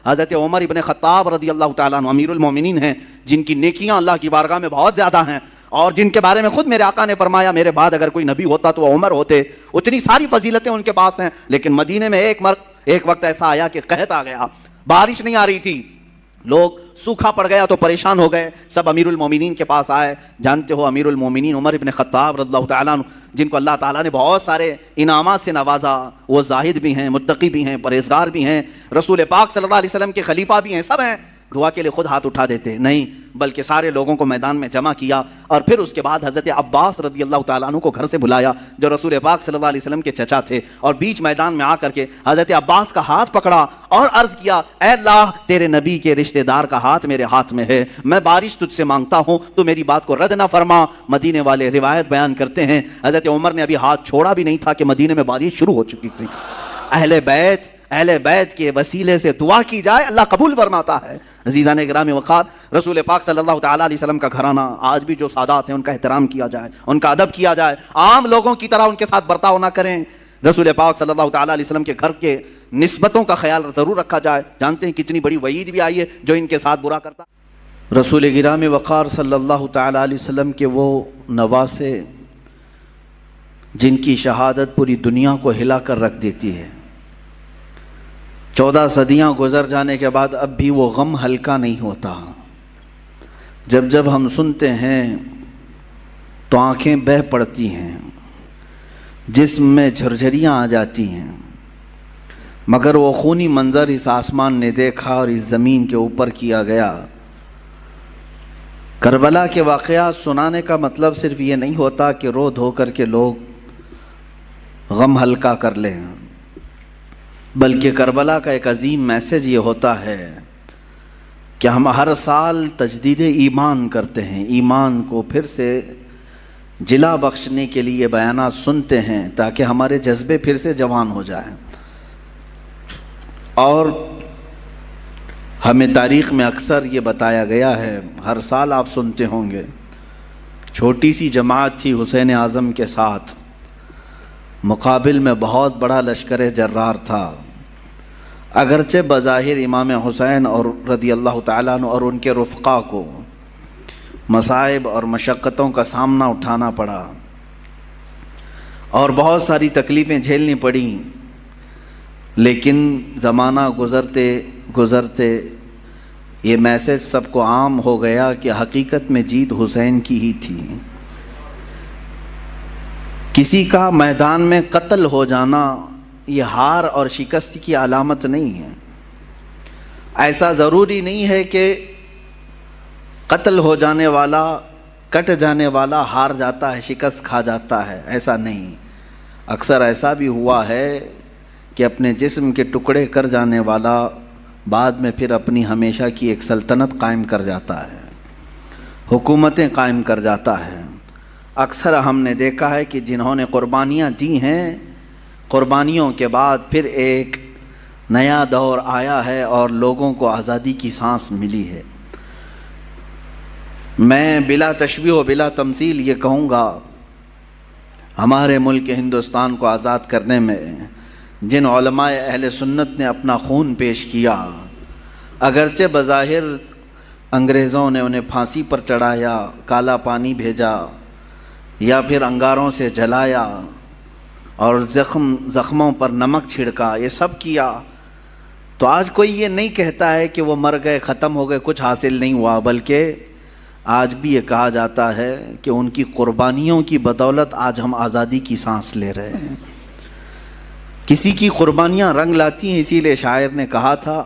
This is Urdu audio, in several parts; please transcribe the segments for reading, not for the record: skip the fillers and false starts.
حضرت عمر ابن خطاب رضی اللہ تعالیٰ عنہ امیر المومنین ہیں، جن کی نیکیاں اللہ کی بارگاہ میں بہت زیادہ ہیں، اور جن کے بارے میں خود میرے آقا نے فرمایا میرے بعد اگر کوئی نبی ہوتا تو وہ عمر ہوتے، اتنی ساری فضیلتیں ان کے پاس ہیں۔ لیکن مدینے میں ایک وقت ایسا آیا کہ قحط آ گیا، بارش نہیں آ رہی تھی، لوگ سوکھا پڑ گیا تو پریشان ہو گئے، سب امیر المومنین کے پاس آئے۔ جانتے ہو امیر المومنین عمر ابن خطاب رضی اللہ تعالیٰ عنہ، جن کو اللہ تعالیٰ نے بہت سارے انعامات سے نوازا، وہ زاہد بھی ہیں، متقی بھی ہیں، پرہیزگار بھی ہیں، رسول پاک صلی اللہ علیہ وسلم کے خلیفہ بھی ہیں، سب ہیں۔ دعا کے لیے خود ہاتھ اٹھا دیتے نہیں، بلکہ سارے لوگوں کو میدان میں جمع کیا، اور پھر اس کے بعد حضرت عباس رضی اللہ تعالیٰ عنہ کو گھر سے بلایا، جو رسول پاک صلی اللہ علیہ وسلم کے چچا تھے، اور بیچ میدان میں آ کر کے حضرت عباس کا ہاتھ پکڑا اور عرض کیا، اے اللہ تیرے نبی کے رشتہ دار کا ہاتھ میرے ہاتھ میں ہے، میں بارش تجھ سے مانگتا ہوں، تو میری بات کو رد نہ فرما۔ مدینے والے روایت بیان کرتے ہیں حضرت عمر نے ابھی ہاتھ چھوڑا بھی نہیں تھا کہ مدینے میں بارش شروع ہو چکی تھی۔ اہل بیت کے وسیلے سے دعا کی جائے اللہ قبول فرماتا ہے۔ عزیزان گرامی وقار، رسول پاک صلی اللہ تعالیٰ علیہ وسلم کا گھرانہ، آج بھی جو سادات ہیں ان کا احترام کیا جائے، ان کا ادب کیا جائے، عام لوگوں کی طرح ان کے ساتھ برتاؤ نہ کریں، رسول پاک صلی اللہ تعالیٰ علیہ وسلم کے گھر کے نسبتوں کا خیال ضرور رکھا جائے۔ جانتے ہیں کتنی بڑی وعید بھی آئی ہے جو ان کے ساتھ برا کرتا۔ رسول گرامی وقار صلی اللہ تعالیٰ علیہ وسلم کے وہ نواسے جن کی شہادت پوری دنیا کو ہلا کر رکھ دیتی ہے، 14 صدیاں گزر جانے کے بعد اب بھی وہ غم ہلکا نہیں ہوتا۔ جب ہم سنتے ہیں تو آنکھیں بہہ پڑتی ہیں، جسم میں جھرجھریاں آ جاتی ہیں، مگر وہ خونی منظر اس آسمان نے دیکھا اور اس زمین کے اوپر کیا گیا۔ کربلا کے واقعات سنانے کا مطلب صرف یہ نہیں ہوتا کہ رو دھو کر کے لوگ غم ہلکا کر لیں، بلکہ کربلا کا ایک عظیم میسج یہ ہوتا ہے کہ ہم ہر سال تجدید ایمان کرتے ہیں، ایمان کو پھر سے جلا بخشنے کے لیے بیانات سنتے ہیں تاکہ ہمارے جذبے پھر سے جوان ہو جائیں۔ اور ہمیں تاریخ میں اکثر یہ بتایا گیا ہے، ہر سال آپ سنتے ہوں گے، چھوٹی سی جماعت تھی حسین اعظم کے ساتھ، مقابل میں بہت بڑا لشکر جرار تھا۔ اگرچہ بظاہر امام حسین اور رضی اللہ تعالیٰ عنہ اور ان کے رفقا کو مصائب اور مشقتوں کا سامنا اٹھانا پڑا اور بہت ساری تکلیفیں جھیلنی پڑیں، لیکن زمانہ گزرتے گزرتے یہ میسج سب کو عام ہو گیا کہ حقیقت میں جیت حسین کی ہی تھی۔ کسی کا میدان میں قتل ہو جانا یہ ہار اور شکست کی علامت نہیں ہے۔ ایسا ضروری نہیں ہے کہ قتل ہو جانے والا، کٹ جانے والا ہار جاتا ہے، شکست کھا جاتا ہے، ایسا نہیں۔ اکثر ایسا بھی ہوا ہے کہ اپنے جسم کے ٹکڑے کر جانے والا بعد میں پھر اپنی ہمیشہ کی ایک سلطنت قائم کر جاتا ہے، حکومتیں قائم کر جاتا ہے۔ اکثر ہم نے دیکھا ہے کہ جنہوں نے قربانیاں دی ہیں، قربانیوں کے بعد پھر ایک نیا دور آیا ہے اور لوگوں کو آزادی کی سانس ملی ہے۔ میں بلا تشبیہ و بلا تمثیل یہ کہوں گا، ہمارے ملک ہندوستان کو آزاد کرنے میں جن علماء اہل سنت نے اپنا خون پیش کیا، اگرچہ بظاہر انگریزوں نے انہیں پھانسی پر چڑھایا، کالا پانی بھیجا یا پھر انگاروں سے جلایا اور زخموں پر نمک چھڑکا، یہ سب کیا، تو آج کوئی یہ نہیں کہتا ہے کہ وہ مر گئے، ختم ہو گئے، کچھ حاصل نہیں ہوا، بلکہ آج بھی یہ کہا جاتا ہے کہ ان کی قربانیوں کی بدولت آج ہم آزادی کی سانس لے رہے ہیں۔ کسی کی قربانیاں رنگ لاتی ہیں، اسی لیے شاعر نے کہا تھا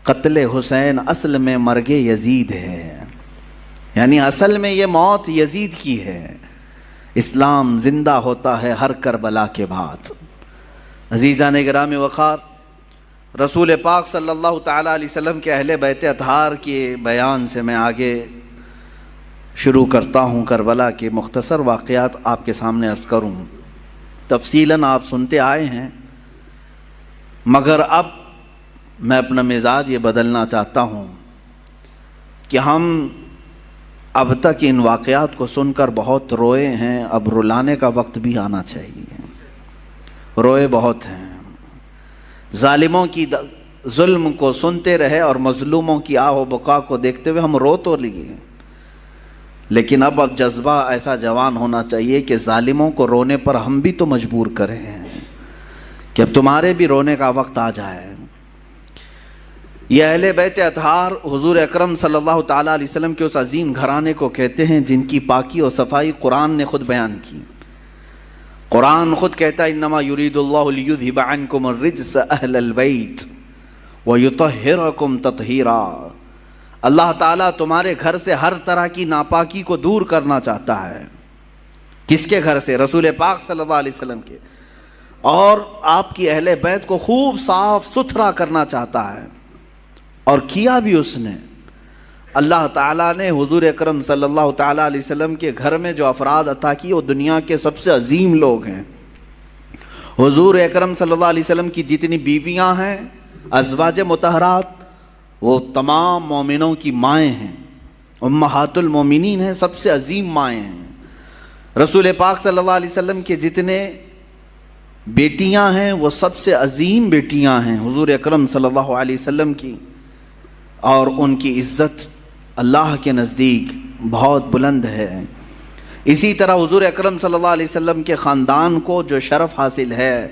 قتل حسین اصل میں مرگ یزید ہے، یعنی اصل میں یہ موت یزید کی ہے، اسلام زندہ ہوتا ہے ہر کربلا کے بعد۔ عزیزان گرامی وقار، رسول پاک صلی اللہ تعالیٰ علیہ وسلم کے اہل بیت اطہار کے بیان سے میں آگے شروع کرتا ہوں۔ کربلا کے مختصر واقعات آپ کے سامنے عرض کروں، تفصیلاً آپ سنتے آئے ہیں، مگر اب میں اپنا مزاج یہ بدلنا چاہتا ہوں کہ ہم اب تک ان واقعات کو سن کر بہت روئے ہیں، اب رلانے کا وقت بھی آنا چاہیے۔ روئے بہت ہیں، ظلم کو سنتے رہے اور مظلوموں کی آہ و بکا کو دیکھتے ہوئے ہم رو تو لیے، لیکن اب جذبہ ایسا جوان ہونا چاہیے کہ ظالموں کو رونے پر ہم بھی تو مجبور کریں کہ اب تمہارے بھی رونے کا وقت آ جائے۔ یہ اہل بیت اطہار حضور اکرم صلی اللہ تعالیٰ علیہ وسلم کے اس عظیم گھرانے کو کہتے ہیں جن کی پاکی اور صفائی قرآن نے خود بیان کی۔ قرآن خود کہتا ہے انما یرید اللہ لیذھب عنکم الرجس اہل البیت ویطہرکم تطہیرا، اللہ تعالیٰ تمہارے گھر سے ہر طرح کی ناپاکی کو دور کرنا چاہتا ہے۔ کس کے گھر سے؟ رسول پاک صلی اللہ علیہ وسلم کے، اور آپ کی اہل بیت کو خوب صاف ستھرا کرنا چاہتا ہے، اور کیا بھی اس نے۔ اللہ تعالیٰ نے حضور اکرم صلی اللہ تعالیٰ علیہ وسلم کے گھر میں جو افراد عطا کیے وہ دنیا کے سب سے عظیم لوگ ہیں۔ حضور اکرم صلی اللہ علیہ وسلم کی جتنی بیویاں ہیں ازواج مطہرات، وہ تمام مومنوں کی مائیں ہیں، امہات المومنین ہیں، سب سے عظیم مائیں ہیں۔ رسول پاک صلی اللہ علیہ وسلم کے جتنے بیٹیاں ہیں وہ سب سے عظیم بیٹیاں ہیں حضور اکرم صلی اللہ علیہ وسلم کی، اور ان کی عزت اللہ کے نزدیک بہت بلند ہے۔ اسی طرح حضور اکرم صلی اللہ علیہ وسلم کے خاندان کو جو شرف حاصل ہے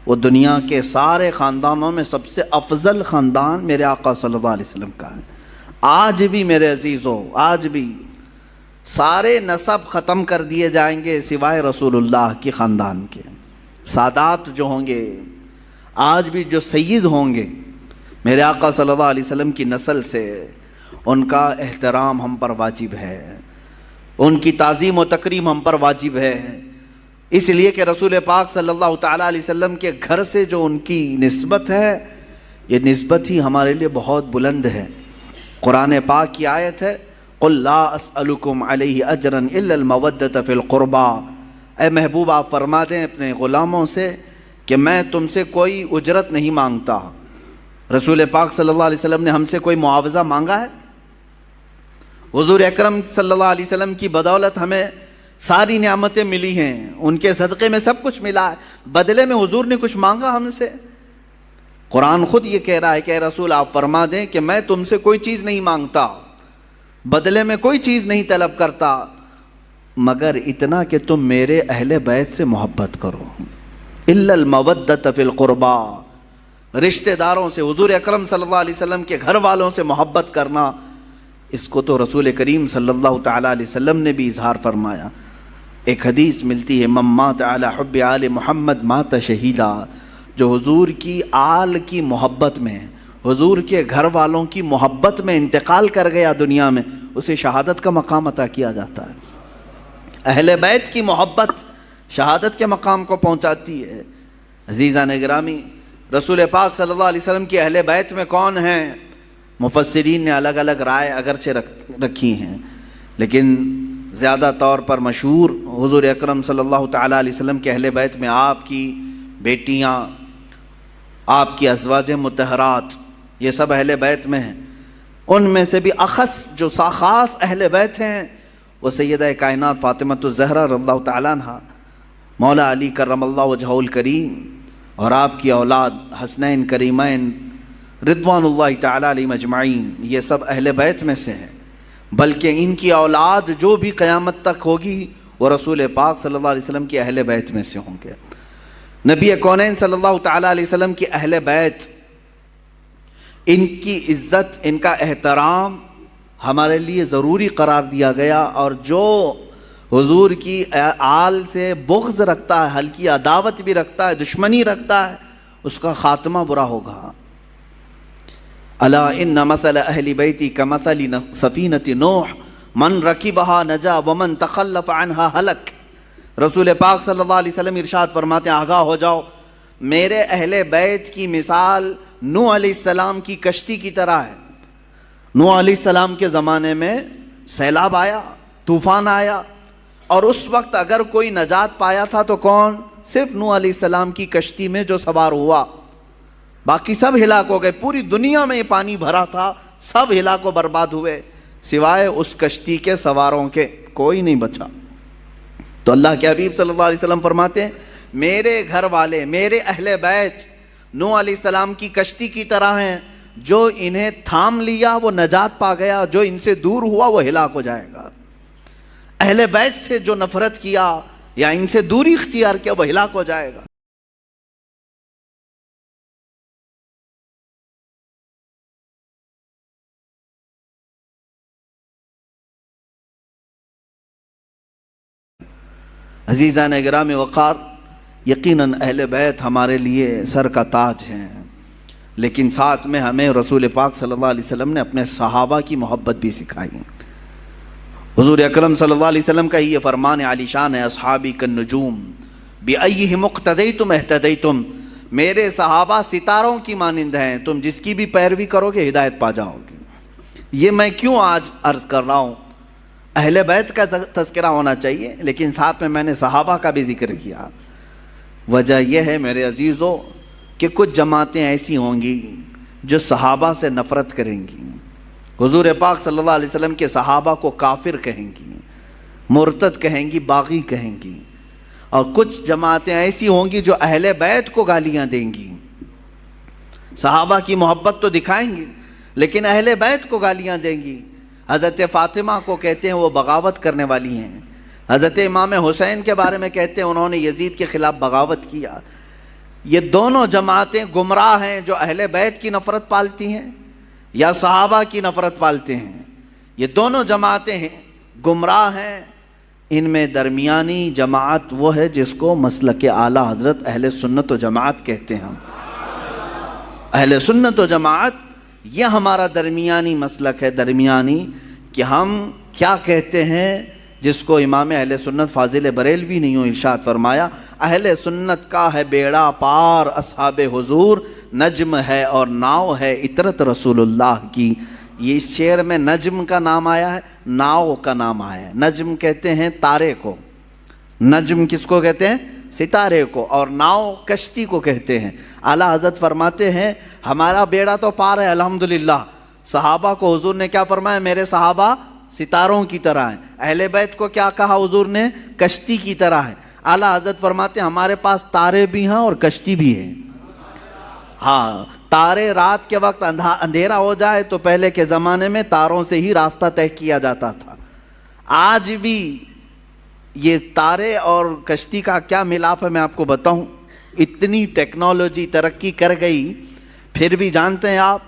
وہ دنیا کے سارے خاندانوں میں سب سے افضل خاندان میرے آقا صلی اللہ علیہ وسلم کا ہے۔ آج بھی میرے عزیزوں، آج بھی سارے نسب ختم کر دیے جائیں گے سوائے رسول اللہ کے خاندان کے۔ سادات جو ہوں گے، آج بھی جو سید ہوں گے میرے آقا صلی اللہ علیہ وسلم کی نسل سے، ان کا احترام ہم پر واجب ہے، ان کی تعظیم و تکریم ہم پر واجب ہے، اس لیے کہ رسول پاک صلی اللہ تعالیٰ علیہ وسلم کے گھر سے جو ان کی نسبت ہے یہ نسبت ہی ہمارے لیے بہت بلند ہے۔ قرآن پاک کی آیت ہے قُلْ لَا أَسْأَلُكُمْ عَلَيْهِ أَجْرًا إِلَّا الْمَوَدَّةَ فِي الْقُرْبَى، اے محبوب آپ فرما دیں اپنے غلاموں سے کہ میں تم سے کوئی اجرت نہیں مانگتا۔ رسول پاک صلی اللہ علیہ وسلم نے ہم سے کوئی معاوضہ مانگا ہے؟ حضور اکرم صلی اللہ علیہ وسلم کی بدولت ہمیں ساری نعمتیں ملی ہیں، ان کے صدقے میں سب کچھ ملا ہے، بدلے میں حضور نے کچھ مانگا ہم سے؟ قرآن خود یہ کہہ رہا ہے کہ اے رسول آپ فرما دیں کہ میں تم سے کوئی چیز نہیں مانگتا، بدلے میں کوئی چیز نہیں طلب کرتا، مگر اتنا کہ تم میرے اہل بیت سے محبت کرو۔ الا المودۃ فی القربى، رشتہ داروں سے، حضور اکرم صلی اللہ علیہ وسلم کے گھر والوں سے محبت کرنا، اس کو تو رسول کریم صلی اللہ تعالیٰ علیہ وسلم نے بھی اظہار فرمایا۔ ایک حدیث ملتی ہے من مات علی حب آل محمد مات شہیدا، جو حضور کی آل کی محبت میں، حضور کے گھر والوں کی محبت میں انتقال کر گیا دنیا میں، اسے شہادت کا مقام عطا کیا جاتا ہے۔ اہل بیت کی محبت شہادت کے مقام کو پہنچاتی ہے۔ عزیزان گرامی، رسول پاک صلی اللہ علیہ وسلم کی اہل بیت میں کون ہیں؟ مفسرین نے الگ الگ رائے اگرچہ رکھی ہیں، لیکن زیادہ طور پر مشہور حضور اکرم صلی اللہ تعالیٰ علیہ وسلم کے اہل بیت میں آپ کی بیٹیاں، آپ کی ازواج مطہرات، یہ سب اہل بیت میں ہیں۔ ان میں سے بھی اخص جو خاص اہل بیت ہیں وہ سیدہ کائنات فاطمہ الزہرا رضی اللہ تعالیٰ عنہا، مولا علی کرم اللہ وجہہ الکریم، اور آپ کی اولاد حسنین کریمین رضوان اللہ تعالیٰ علیہم اجمعین، یہ سب اہل بیت میں سے ہیں۔ بلکہ ان کی اولاد جو بھی قیامت تک ہوگی وہ رسول پاک صلی اللہ علیہ وسلم کی اہل بیت میں سے ہوں گے۔ نبی کونین صلی اللہ تعالیٰ علیہ وسلم کی اہل بیت، ان کی عزت، ان کا احترام ہمارے لیے ضروری قرار دیا گیا، اور جو حضور کی آل سے بغض رکھتا ہے، ہلکی عداوت بھی رکھتا ہے، دشمنی رکھتا ہے، اس کا خاتمہ برا ہوگا۔ الا ان مثل اہل بیتی کمثل سفینۃ نوح من رکبها نجا ومن تخلف عنها ہلک۔ رسول پاک صلی اللہ علیہ وسلم ارشاد فرماتے ہیں آگاہ ہو جاؤ، میرے اہل بیت کی مثال نوح علیہ السلام کی کشتی کی طرح ہے۔ نوح علیہ السلام کے زمانے میں سیلاب آیا، طوفان آیا، اور اس وقت اگر کوئی نجات پایا تھا تو کون؟ صرف نوح علیہ السلام کی کشتی میں جو سوار ہوا، باقی سب ہلاک ہو گئے۔ پوری دنیا میں یہ پانی بھرا تھا، سب ہلاک و برباد ہوئے، سوائے اس کشتی کے سواروں کے کوئی نہیں بچا۔ تو اللہ کے حبیب صلی اللہ علیہ وسلم فرماتے ہیں میرے گھر والے، میرے اہل بیت نوح علیہ السلام کی کشتی کی طرح ہیں، جو انہیں تھام لیا وہ نجات پا گیا، جو ان سے دور ہوا وہ ہلاک ہو جائے گا۔ اہل بیت سے جو نفرت کیا یا ان سے دوری اختیار کیا وہ ہلاک ہو جائے گا۔ عزیزان گرام وقار، یقیناً اہل بیت ہمارے لیے سر کا تاج ہیں، لیکن ساتھ میں ہمیں رسول پاک صلی اللہ علیہ وسلم نے اپنے صحابہ کی محبت بھی سکھائی ہے۔ حضور اکرم صلی اللہ علیہ وسلم کا یہ فرمان عالی شان ہے، اصحابی کالنجوم بأیہم اقتدیتم اہتدیتم، میرے صحابہ ستاروں کی مانند ہیں، تم جس کی بھی پیروی کرو گے ہدایت پا جاؤ گے۔ یہ میں کیوں آج عرض کر رہا ہوں؟ اہل بیت کا تذکرہ ہونا چاہیے، لیکن ساتھ میں نے صحابہ کا بھی ذکر کیا۔ وجہ یہ ہے میرے عزیزو کہ کچھ جماعتیں ایسی ہوں گی جو صحابہ سے نفرت کریں گی، حضور پاک صلی اللہ علیہ وسلم کے صحابہ کو کافر کہیں گی، مرتد کہیں گی، باغی کہیں گی، اور کچھ جماعتیں ایسی ہوں گی جو اہل بیت کو گالیاں دیں گی۔ صحابہ کی محبت تو دکھائیں گی لیکن اہل بیت کو گالیاں دیں گی۔ حضرت فاطمہ کو کہتے ہیں وہ بغاوت کرنے والی ہیں، حضرت امام حسین کے بارے میں کہتے ہیں انہوں نے یزید کے خلاف بغاوت کیا۔ یہ دونوں جماعتیں گمراہ ہیں، جو اہل بیت کی نفرت پالتی ہیں یا صحابہ کی نفرت پالتے ہیں۔ یہ دونوں جماعتیں ہیں، گمراہ ہیں۔ ان میں درمیانی جماعت وہ ہے جس کو مسلک اعلیٰ حضرت اہل سنت و جماعت کہتے ہیں۔ اہل سنت و جماعت یہ ہمارا درمیانی مسلک ہے، درمیانی، کہ ہم کیا کہتے ہیں، جس کو امام اہل سنت فاضل بریلوی نے یوں ارشاد فرمایا، اہل سنت کا ہے بیڑا پار اصحاب حضور، نجم ہے اور ناؤ ہے اطرت رسول اللہ کی۔ یہ اس شعر میں نجم کا نام آیا ہے، ناؤ کا نام آیا ہے۔ نجم کہتے ہیں تارے کو، نجم کس کو کہتے ہیں؟ ستارے کو، اور ناؤ کشتی کو کہتے ہیں۔ اعلیٰ حضرت فرماتے ہیں ہمارا بیڑا تو پار ہے الحمدللہ۔ صحابہ کو حضور نے کیا فرمایا؟ میرے صحابہ ستاروں کی طرح ہیں۔ اہل بیت کو کیا کہا حضور نے؟ کشتی کی طرح ہے۔ اعلیٰ حضرت فرماتے ہیں ہمارے پاس تارے بھی ہیں اور کشتی بھی ہے۔ ہاں، تارے رات کے وقت اندھیرا ہو جائے تو پہلے کے زمانے میں تاروں سے ہی راستہ طے کیا جاتا تھا۔ آج بھی یہ تارے اور کشتی کا کیا ملاپ ہے میں آپ کو بتاؤں۔ اتنی ٹیکنالوجی ترقی کر گئی، پھر بھی جانتے ہیں آپ،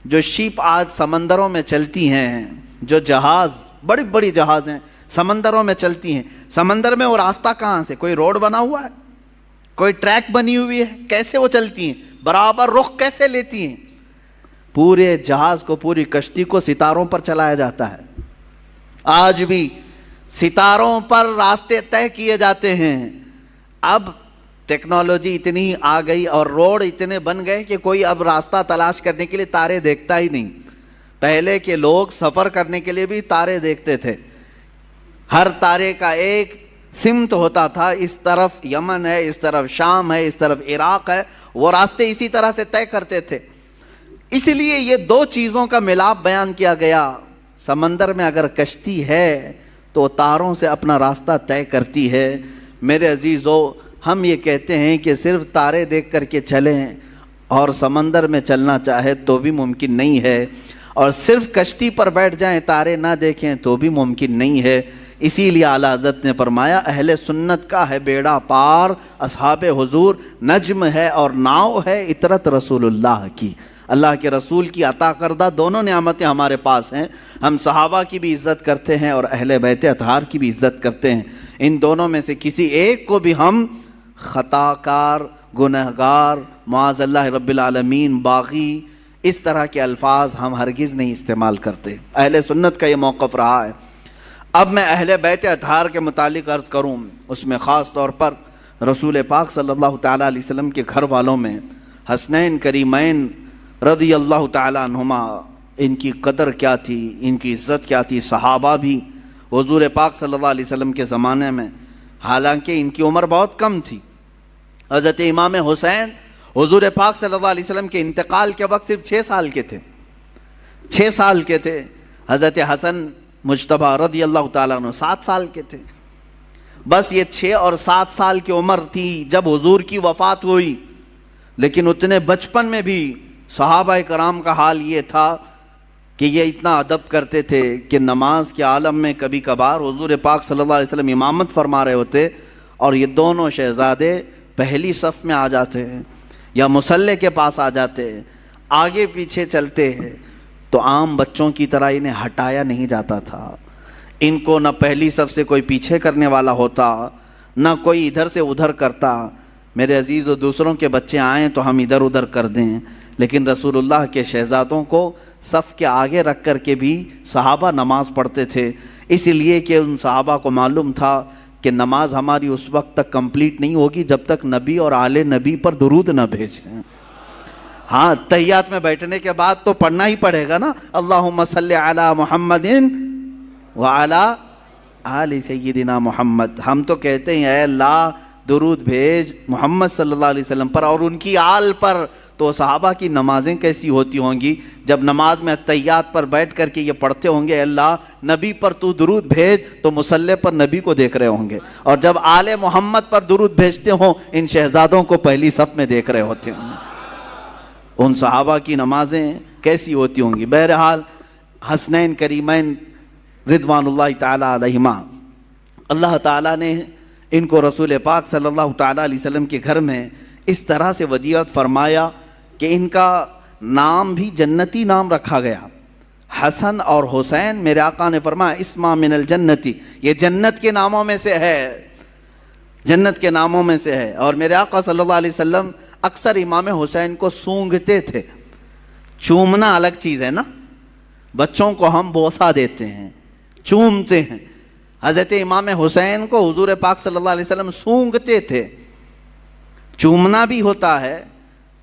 جو شپ آج سمندروں میں چلتی ہیں، جو جہاز، بڑی بڑی جہاز ہیں سمندروں میں چلتی ہیں، سمندر میں وہ راستہ کہاں سے؟ کوئی روڈ بنا ہوا ہے؟ کوئی ٹریک بنی ہوئی ہے؟ کیسے وہ چلتی ہیں؟ برابر رخ کیسے لیتی ہیں؟ پورے جہاز کو، پوری کشتی کو ستاروں پر چلایا جاتا ہے۔ آج بھی ستاروں پر راستے طے کیے جاتے ہیں۔ اب ٹیکنالوجی اتنی آ گئی اور روڈ اتنے بن گئے کہ کوئی اب راستہ تلاش کرنے کے لیے تارے دیکھتا ہی نہیں۔ پہلے کے لوگ سفر کرنے کے لیے بھی تارے دیکھتے تھے، ہر تارے کا ایک سمت ہوتا تھا، اس طرف یمن ہے، اس طرف شام ہے، اس طرف عراق ہے، وہ راستے اسی طرح سے طے کرتے تھے۔ اس لیے یہ دو چیزوں کا ملاپ بیان کیا گیا۔ سمندر میں اگر کشتی ہے تو تاروں سے اپنا راستہ طے کرتی ہے۔ میرے عزیزو، ہم یہ کہتے ہیں کہ صرف تارے دیکھ کر کے چلیں اور سمندر میں چلنا چاہے تو بھی ممکن نہیں ہے، اور صرف کشتی پر بیٹھ جائیں تارے نہ دیکھیں تو بھی ممکن نہیں ہے۔ اسی لیے اعلیٰ حضرت نے فرمایا اہل سنت کا ہے بیڑا پار اصحاب حضور، نجم ہے اور ناؤ ہے اطرت رسول اللہ کی۔ اللہ کے رسول کی عطا کردہ دونوں نعمتیں ہمارے پاس ہیں۔ ہم صحابہ کی بھی عزت کرتے ہیں اور اہل بیت اطہار کی بھی عزت کرتے ہیں۔ ان دونوں میں سے کسی ایک کو بھی ہم خطا کار، گنہگار، معاذ اللہ رب العالمین، باغی، اس طرح کے الفاظ ہم ہرگز نہیں استعمال کرتے۔ اہل سنت کا یہ موقف رہا ہے۔ اب میں اہل بیت اطہار کے متعلق عرض کروں، اس میں خاص طور پر رسول پاک صلی اللہ تعالیٰ علیہ وسلم کے گھر والوں میں حسنین کریمین رضی اللہ تعالیٰ عنہما، ان کی قدر کیا تھی، ان کی عزت کیا تھی۔ صحابہ بھی حضور پاک صلی اللہ علیہ وسلم کے زمانے میں، حالانکہ ان کی عمر بہت کم تھی، حضرت امام حسین حضور پاک صلی اللہ علیہ وسلم کے انتقال کے وقت صرف 6 سال کے تھے، 6 سال کے تھے۔ حضرت حسن مجتبیٰ رضی اللہ تعالیٰ عنہ 7 سال کے تھے۔ بس یہ 6 اور 7 سال کی عمر تھی جب حضور کی وفات ہوئی۔ لیکن اتنے بچپن میں بھی صحابہ کرام کا حال یہ تھا کہ یہ اتنا ادب کرتے تھے کہ نماز کے عالم میں کبھی کبھار حضور پاک صلی اللہ علیہ وسلم امامت فرما رہے ہوتے اور یہ دونوں شہزادے پہلی صف میں آ جاتے ہیں یا مصلی کے پاس آ جاتے ہیں، آگے پیچھے چلتے ہیں، تو عام بچوں کی طرح انہیں ہٹایا نہیں جاتا تھا. ان کو نہ پہلی صف سے کوئی پیچھے کرنے والا ہوتا، نہ کوئی ادھر سے ادھر کرتا. میرے عزیز و دوسروں کے بچے آئیں تو ہم ادھر ادھر کر دیں، لیکن رسول اللہ کے شہزادوں کو صف کے آگے رکھ کر کے بھی صحابہ نماز پڑھتے تھے، اس لیے کہ ان صحابہ کو معلوم تھا کہ نماز ہماری اس وقت تک کمپلیٹ نہیں ہوگی جب تک نبی اور آل نبی پر درود نہ بھیجیں. ہاں، تحیات میں بیٹھنے کے بعد تو پڑھنا ہی پڑے گا نا، اللہم صلی علی محمد وعلی آل سیدنا محمد. ہم تو کہتے ہیں اے اللہ درود بھیج محمد صلی اللہ علیہ وسلم پر اور ان کی آل پر. تو صحابہ کی نمازیں کیسی ہوتی ہوں گی جب نماز میں تحیات پر بیٹھ کر کے یہ پڑھتے ہوں گے اللہ نبی پر تو درود بھیج، تو مصلی پر نبی کو دیکھ رہے ہوں گے، اور جب آل محمد پر درود بھیجتے ہوں ان شہزادوں کو پہلی صف میں دیکھ رہے ہوتے ہوں گے. ان صحابہ کی نمازیں کیسی ہوتی ہوں گی. بہرحال حسنین کریمین رضوان اللہ تعالیٰ علیہما، اللہ تعالیٰ نے ان کو رسول پاک صلی اللہ تعالیٰ علیہ وسلم کے گھر میں اس طرح سے ودیعت فرمایا کہ ان کا نام بھی جنتی نام رکھا گیا. حسن اور حسین میرے آقا نے فرمایا اسما من الجنتی، یہ جنت کے ناموں میں سے ہے، جنت کے ناموں میں سے ہے. اور میرے آقا صلی اللہ علیہ وسلم اکثر امام حسین کو سونگھتے تھے. چومنا الگ چیز ہے نا، بچوں کو ہم بوسہ دیتے ہیں، چومتے ہیں. حضرت امام حسین کو حضور پاک صلی اللہ علیہ وسلم سونگھتے تھے. چومنا بھی ہوتا ہے،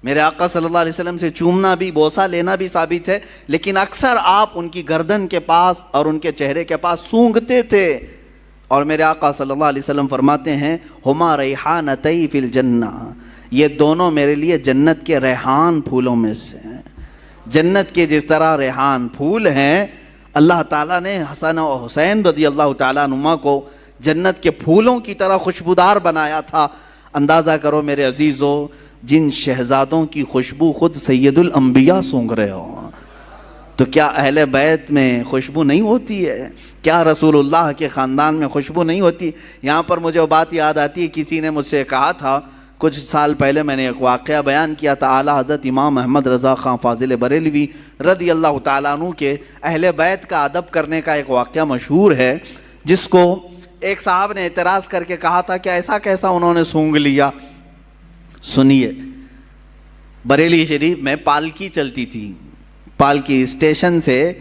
میرے آقا صلی اللہ علیہ وسلم سے چومنا بھی، بوسہ لینا بھی ثابت ہے، لیکن اکثر آپ ان کی گردن کے پاس اور ان کے چہرے کے پاس سونگھتے تھے. اور میرے آقا صلی اللہ علیہ وسلم فرماتے ہیں ہما ریحانتی فی الجنہ، یہ دونوں میرے لیے جنت کے ریحان پھولوں میں سے ہیں. جنت کے جس طرح ریحان پھول ہیں، اللہ تعالیٰ نے حسن و حسین رضی اللہ تعالیٰ عنہما کو جنت کے پھولوں کی طرح خوشبودار بنایا تھا. اندازہ کرو میرے عزیزو، جن شہزادوں کی خوشبو خود سید الانبیاء سونگھ رہے ہو، تو کیا اہل بیت میں خوشبو نہیں ہوتی ہے؟ کیا رسول اللہ کے خاندان میں خوشبو نہیں ہوتی؟ یہاں پر مجھے وہ بات یاد آتی ہے، کسی نے مجھ سے کہا تھا کچھ سال پہلے، میں نے ایک واقعہ بیان کیا تھا، اعلیٰ حضرت امام احمد رضا خان فاضل بریلوی رضی اللہ تعالیٰ عنہ کے اہل بیت کا ادب کرنے کا ایک واقعہ مشہور ہے، جس کو ایک صاحب نے اعتراض کر کے کہا تھا کہ ایسا کیسا انہوں نے سونگھ لیا. سنیے، بریلی شریف میں پالکی چلتی تھی. پالکی اسٹیشن سے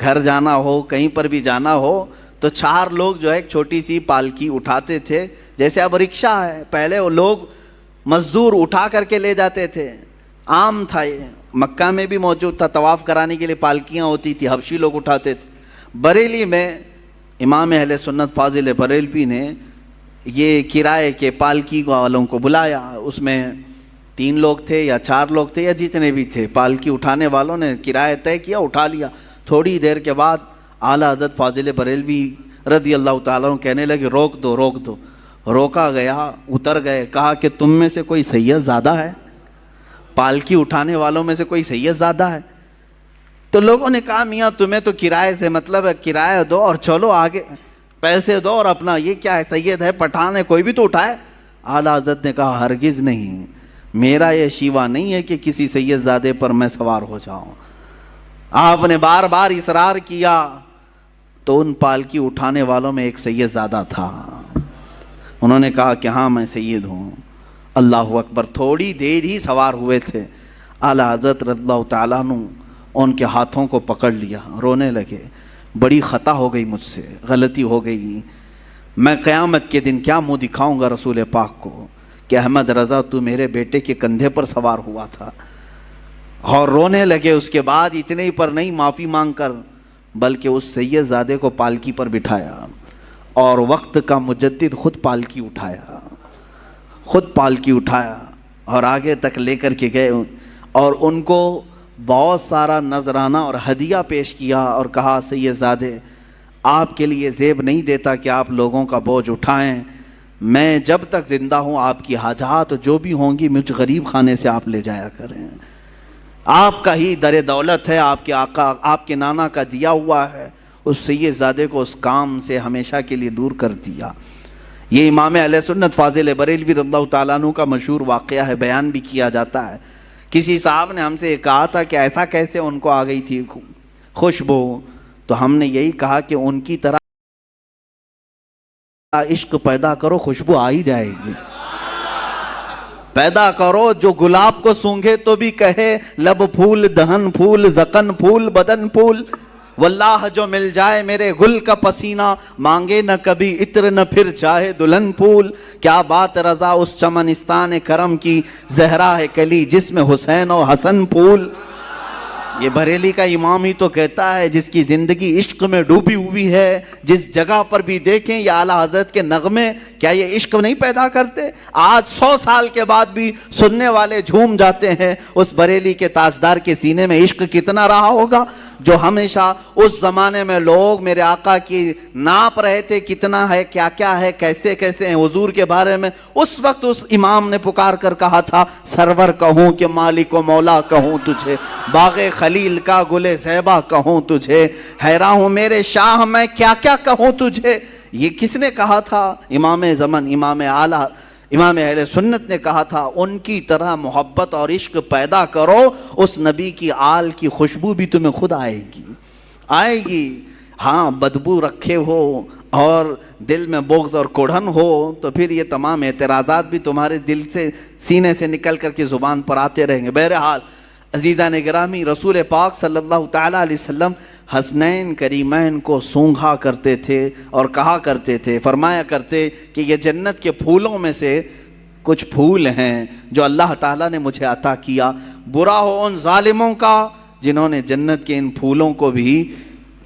گھر جانا ہو، کہیں پر بھی جانا ہو، تو 4 لوگ جو ہے ایک چھوٹی سی پالکی اٹھاتے تھے، جیسے اب رکشہ ہے. پہلے وہ لوگ مزدور اٹھا کر کے لے جاتے تھے، عام تھا، یہ مکہ میں بھی موجود تھا، طواف کرانے کے لیے پالکیاں ہوتی تھی، حبشی لوگ اٹھاتے تھے. بریلی میں امام اہل سنت فاضل بریلوی نے یہ کرائے کے پالکی والوں کو بلایا. اس میں 3 لوگ تھے یا 4 لوگ تھے یا جتنے بھی تھے، پالکی اٹھانے والوں نے کرایہ طے کیا، اٹھا لیا. تھوڑی دیر کے بعد اعلیٰ حضرت فاضل بریلوی رضی اللہ تعالیٰ عنہ کہنے لگے روک دو روک دو. روکا گیا، اتر گئے، کہا کہ تم میں سے کوئی سید زادہ ہے؟ پالکی اٹھانے والوں میں سے کوئی سید زادہ ہے؟ تو لوگوں نے کہا میاں تمہیں تو کرائے سے مطلب ہے، کرایہ دو اور چلو آگے، پیسے دو اور اپنا، یہ کیا ہے، سید ہے، پٹھان ہے، کوئی بھی تو اٹھائے. اعلیٰ حضرت نے کہا ہرگز نہیں، میرا یہ شیوا نہیں ہے کہ کسی سید زادے پر میں سوار ہو جاؤں. آپ نے بار بار اصرار کیا تو ان پالکی اٹھانے والوں میں ایک سید زادہ تھا. انہوں نے کہا کہ ہاں میں سید ہوں. اللہ اکبر. تھوڑی دیر ہی سوار ہوئے تھے، اعلیٰ حضرت رضی اللہ تعالیٰ عنہ ان کے ہاتھوں کو پکڑ لیا، رونے لگے. بڑی خطا ہو گئی مجھ سے، غلطی ہو گئی، میں قیامت کے دن کیا منہ دکھاؤں گا رسول پاک کو کہ احمد رضا تو میرے بیٹے کے کندھے پر سوار ہوا تھا. اور رونے لگے. اس کے بعد اتنے ہی پر نہیں، معافی مانگ کر بلکہ اس سید زادے کو پالکی پر بٹھایا اور وقت کا مجدد خود پالکی اٹھایا، خود پالکی اٹھایا اور آگے تک لے کر کے گئے اور ان کو بہت سارا نذرانہ اور ہدیہ پیش کیا اور کہا سید زادے آپ کے لیے زیب نہیں دیتا کہ آپ لوگوں کا بوجھ اٹھائیں، میں جب تک زندہ ہوں آپ کی حاجات جو بھی ہوں گی مجھ غریب خانے سے آپ لے جایا کریں. آپ کا ہی در دولت ہے, آپ کے آقا آپ کے نانا کا دیا ہوا ہے, اس سید زادے کو اس کام سے ہمیشہ کے لیے دور کر دیا. یہ امام اہل سنت فاضل بریلوی رضی اللہ تعالیٰ عنہ کا مشہور واقعہ ہے, بیان بھی کیا جاتا ہے. کسی صاحب نے ہم سے کہا تھا کہ ایسا کیسے ان کو آ گئی تھی خوشبو, تو ہم نے یہی کہا کہ ان کی طرح عشق پیدا کرو, خوشبو آ ہی جائے گی. پیدا کرو جو گلاب کو سونگھے تو بھی کہے لب پھول دہن پھول زکن پھول بدن پھول, واللہ جو مل جائے میرے گل کا پسینہ مانگے نہ کبھی عطر نہ پھر چاہے دلہن پھول. کیا بات رضا اس چمنستان کرم کی, زہرا ہے کلی جس میں حسین و حسن پھول. یہ بریلی کا امام ہی تو کہتا ہے جس کی زندگی عشق میں ڈوبی ہوئی ہے, جس جگہ پر بھی دیکھیں یہ اعلیٰ حضرت کے نغمے کیا یہ عشق نہیں پیدا کرتے؟ آج 100 سال کے بعد بھی سننے والے جھوم جاتے ہیں. اس بریلی کے تاجدار کے سینے میں عشق کتنا رہا ہوگا, جو ہمیشہ اس زمانے میں لوگ میرے آقا کی ناپ رہے تھے کتنا ہے, کیا کیا ہے, کیسے کیسے ہیں حضور کے بارے میں. اس وقت اس امام نے پکار کر کہا تھا سرور کہوں کہ مالک و مولا کہوں تجھے, باغ خلیل کا گل زیبا کہوں تجھے, حیران ہوں میرے شاہ میں کیا کیا کہوں تجھے. یہ کس نے کہا تھا؟ امام زمن امام اعلیٰ امام اہل سنت نے کہا تھا ان کی طرح محبت اور عشق پیدا کرو, اس نبی کی آل کی خوشبو بھی تمہیں خود آئے گی. ہاں بدبو رکھے ہو اور دل میں بغض اور کوڑھن ہو تو پھر یہ تمام اعتراضات بھی تمہارے دل سے سینے سے نکل کر کے زبان پر آتے رہیں گے. بہرحال عزیزان گرامی, رسول پاک صلی اللہ تعالیٰ علیہ وسلم حسنین کریمین کو سونگھا کرتے تھے اور کہا کرتے تھے, فرمایا کرتے کہ یہ جنت کے پھولوں میں سے کچھ پھول ہیں جو اللہ تعالیٰ نے مجھے عطا کیا. برا ہو ان ظالموں کا جنہوں نے جنت کے ان پھولوں کو بھی